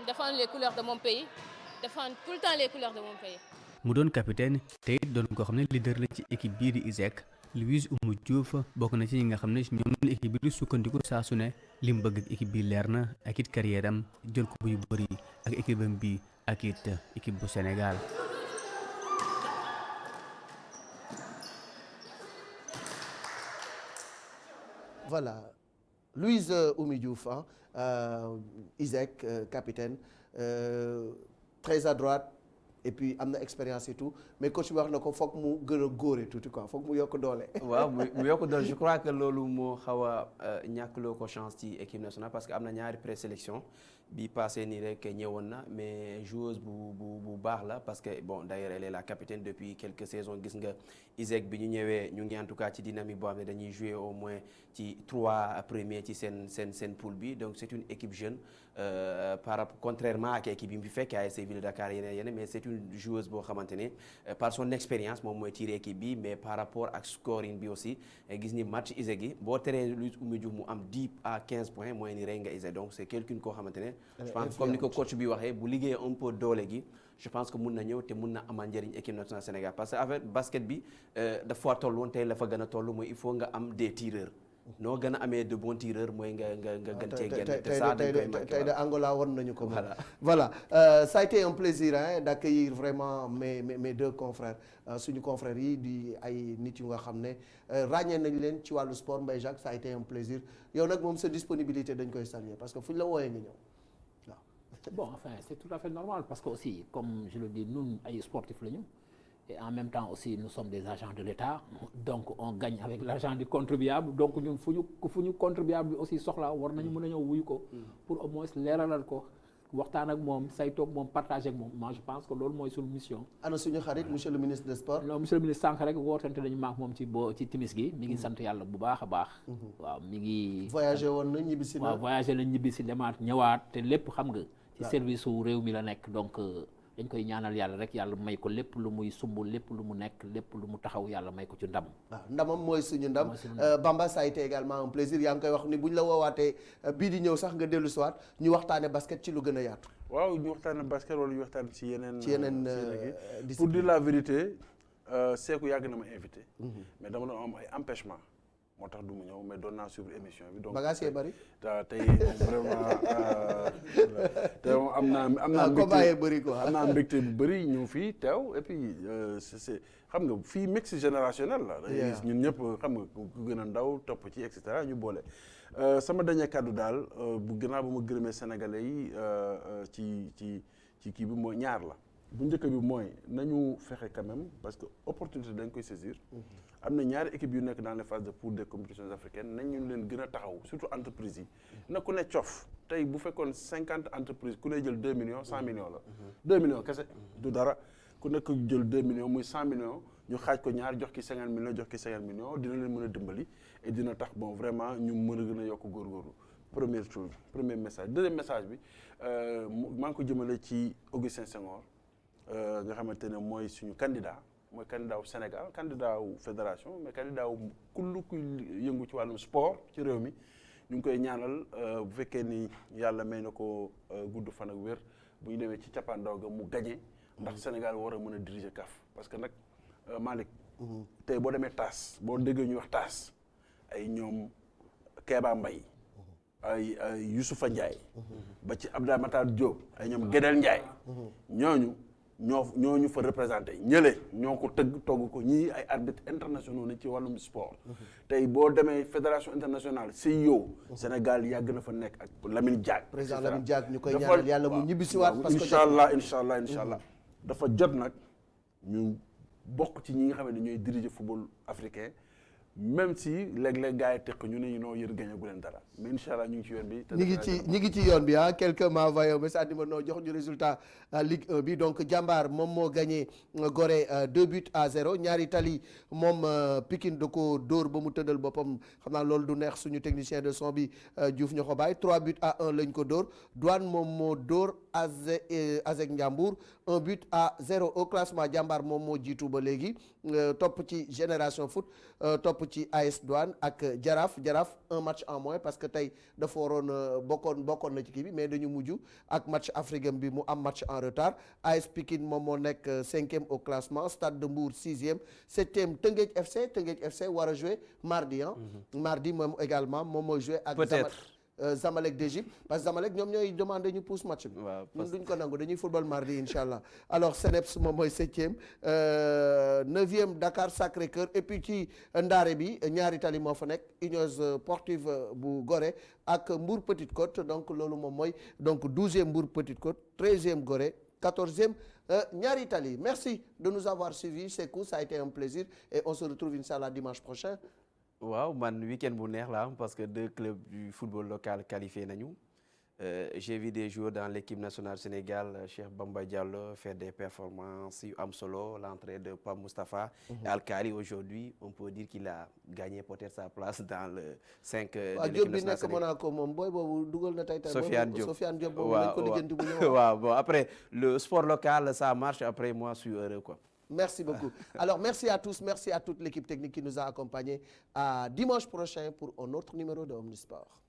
défendre les couleurs de mon pays défendre tout le temps les couleurs de mon pays. mu doon capitaine te it doon koo xam ne leader la ci équipe bii di ISEG Louise Oumou Diouf bokk na ci ñi nga xam ne ñoom la équipe bi di sukkandiku saa su ne li mu bëgg ak équipe bi leer na ak it carrière am jël ko bu yu bëri ak équipe am bi ak it équipe bu Sénégal. Voilà Louise Oumou Diouf ISEG capitaine très à droite. Et puis am na expérience et tout mais coach bi wax na ko foog mu gën a góore tuuti quoi foog mu yokk doole. waaw mu yokk doole je crois que loolu moo xaw a ñàkkloo ko chance ci équipe nationale parce que am na ñaari présélection bi passé nii rek ñëwoon na mais joueuse bu baax la parce que bon d'ailleurs elle est la capitaine depuis quelques saisons gis nga ISEG bi ñu ñëwee ñu ngi en tout cas ci dynamique boo xam ne dañuy jouer au moins ci 3 premiers ci seen poule bi donc c'est une équipe jeune contrairement ak équipe yi mu fi fekk ASC Ville de Dakar yeneen mais c'est une joueuse boo xamante ne par son expérience moom mooy tirer équipe bi mais par rapport ak scoring bi aussi gis ni match ISEG yi boo teree Louise Oumou Diouf mu am 10 à 15 points mooy ni rey nga ISEG donc c'est quelqu'un koo xamante ne je pense comme ni ko coach bi waxee bu liggéey un peu doole gi je pense que mun na ñëw te mun na amal njëriñ équipe nationale Sénégal parce que avec basket bi dafa toll woon tey la fa gën a toll mooy il faut nga am des tireurs noo gën a amee de bons tireurs mooy nga gën cee génn te ça dañ koy manqué tey de Angola war nañu ko. voilà ça a été un plaisir d'accueillir vraiment mes deux confrères suñu confrères yi di ay nit yu nga xam ne ràññee nañ leen ci wàllu sport Mbaye Jacques ça a été un plaisir yow nag moom sa disponibilité dañ koy saluer parce que fu ñu la wooyee nga ñëw waaw. Bon enfin c'est tout à fait normal parce que aussi comme je le dis ñun ay sportifs lañu. Et en même temps aussi nous sommes des agents de l'État donc on gagne avec l'argent du contribuable donc ñun fu ñu contribuable bi aussi soxla war nañu mën a ñëw wuyu ko pour au moins leeralal ko waxtaan ak moom saytoog moom partager ak moom moi je pense que loolu mooy suñu mission. ana suñu xarit monsieur le ministre des sports. non monsieur le ministre sànq rek wootante nañu maak moom ci timis gi mi ngi sant yàlla bu baax a baax. waaw mi ngi. voyagé woon na ñibbisi na. waaw voyagé na ñibbisi demaat ñëwaat te lépp xam nga. ci service su réew mi la nekk donc. dañ koy ñaanal yàlla rek yàlla may ko lépp lu muy sumb lépp lu mu nekk lépp lu mu taxaw yàlla may ko ci ndam. waaw ndamam mooy suñu ndam Bamba ça a été également un plaisir yaa ngi koy wax ni bu ñu la woowaatee bii di ñëw sax nga dellu si waat ñu waxtaane basket ci lu gën a yaatu. waaw ñu waxtaane basket wala ñu waxtaan ci yeneen pour dire la vérité Sékou yàgg na ma invité. mais dama doon am ay empêchement moo tax du mu ñëw mais doon naa suivre émission bi. donc bagages yi bari. tey vraiment tey am naa mbégte bëri quoi am naa mbégte bu bëri ñëw fii teew et puis c'est xam nga fii mix générationnel la. ñun ñëpp xam nga ku gën a ndaw topp ci et cetera ñu boole. sama dernier kàddu daal bu gannaaw ba ma gërëmee sénégalais yi ci kii bi mooy ñaar la bu njëkk bi mooy nañu fexe quand même parce que opportunité dañ koy saisir. am na ñaari équipe yu nekk dans les phases de poule des compétitions africaines nañu leen gën a taxaw surtout entreprise yi. na ku ne cof tey bu fekkoon 50 entreprises ku ne jël 2 millions 100 millions la. 2 millions kese du dara ku nekk jël 2 millions muy 100 millions ñu xaaj ko ñaar jox ki 50 millions jox ki 50 millions dina leen mën a dimbali et dina tax bon vraiment ñu mën a gën a yokk góorgóorlu. Première chose premier message deuxième message bi maa ngi ko jëmale ci Augustin Senghor nga xamante ne mooy suñu candidat mooy candidat wu Sénégal candidat wu fédération mais candidat wu kullu kuy yëngu ci wàllum sport ci réew mi ñu ngi koy ñaanal bu fekkee ni yàlla may na ko gudd fan ak wér bu ñu demee ci cappaandaw ga mu gagné ndax Sénégal war a mën a diriger CAF parce que nag Malick tey boo demee TAS boo déggee ñuy wax TAS ay ñoom Kéba Mbaye ay Youssoufa Ndiaye ba ci Abdoulaye Matar Diop ay ñoom Guédel Ndiaye ñooñu fa représenté ñële ñoo ko togg ko ñii ay arbitres internationaux ne ci wàllum sport tey boo demee fédération internationale CIO Sénégal yàgg na fa nekk ak Lamine Diack président Lamine Diack ñu koy ñaanal yàlla mu ñibbisiwaat parce que incha allah dafa jot nag ñu bokk ci ñi nga xam ne ñooy diriger football africain même si léeg-léeg gars yi tekk ñu ne ñu noo yër gañe gu leen dara mais incha allah ñu ngi ci yoon bi. ñi ngi ci yoon bi ah quelqu'un m'a envoyé un message ni ma noo jox ñu résultat Ligue 1 bi donc Jambar moom moo gagné Gorée 2-0 ñaari tali moom Pikine da ko dóor ba mu tëddal boppam xam naa loolu du neex suñu technicien de son bi Diouf ñoo ko bàyyi 3-1 lañ ko dóor Douane moom moo dóor Azek Ndiambour 1-0 au classement Jambar moom moo jiitu ba léegi topp ci Génération Foot topp ci AS Douane ak Jaraaf un match en moins parce que tey dafa waroon bokkoon na ci kii bi mais dañu mujj ak match africain bi mu am match en retard AS Pikine moom moo nekk 5e au classement Stade de Mbour 6e 7e Teungueth FC war a jouer mardi mardi moom également moom mooy jouer ak Zamalek d'Égypte parce que Zamalek ñoom ñooy demandé ñu pousse match bi ñun duñ ko nangu dañuy football mardi incha allah alors Seneps moom mooy 7e 9e Dakar Sacré-Cœur et puis ci ndaare bi ñaari tali moo fa nekk Union Sportive bu Gorée ak Mbour Petite Côte donc loolu moom mooy donc 12e Mbour Petite Côte 13e Gorée 14e ñaari tali merci de nous avoir suivis Sékou ça a été un plaisir et on se retrouve inchallah dimanche prochain. waaw man week-end bu neex la am parce que 2 clubs du football local qualifiés nañu j'ai vu des joueurs dans l'équipe nationale Sénégal Cheikh Bamba Diallo faire des performances yu am solo l'entrée de Pape Moustapha et Al-Khali aujourd'hui on peut dire qu'il a gagné peut-être sa place dans le 5 de l'équipe nationale Sénégal Monaco moom booy boobu dugal na tey Sofiane Diop boobu lañ ko lijjanti bu ñëw waaw bon après le sport local ça marche après moi je suis heureux quoi. Merci beaucoup. Alors, merci à tous, merci à toute l'équipe technique qui nous a accompagnés. À dimanche prochain pour un autre numéro de Omnisport.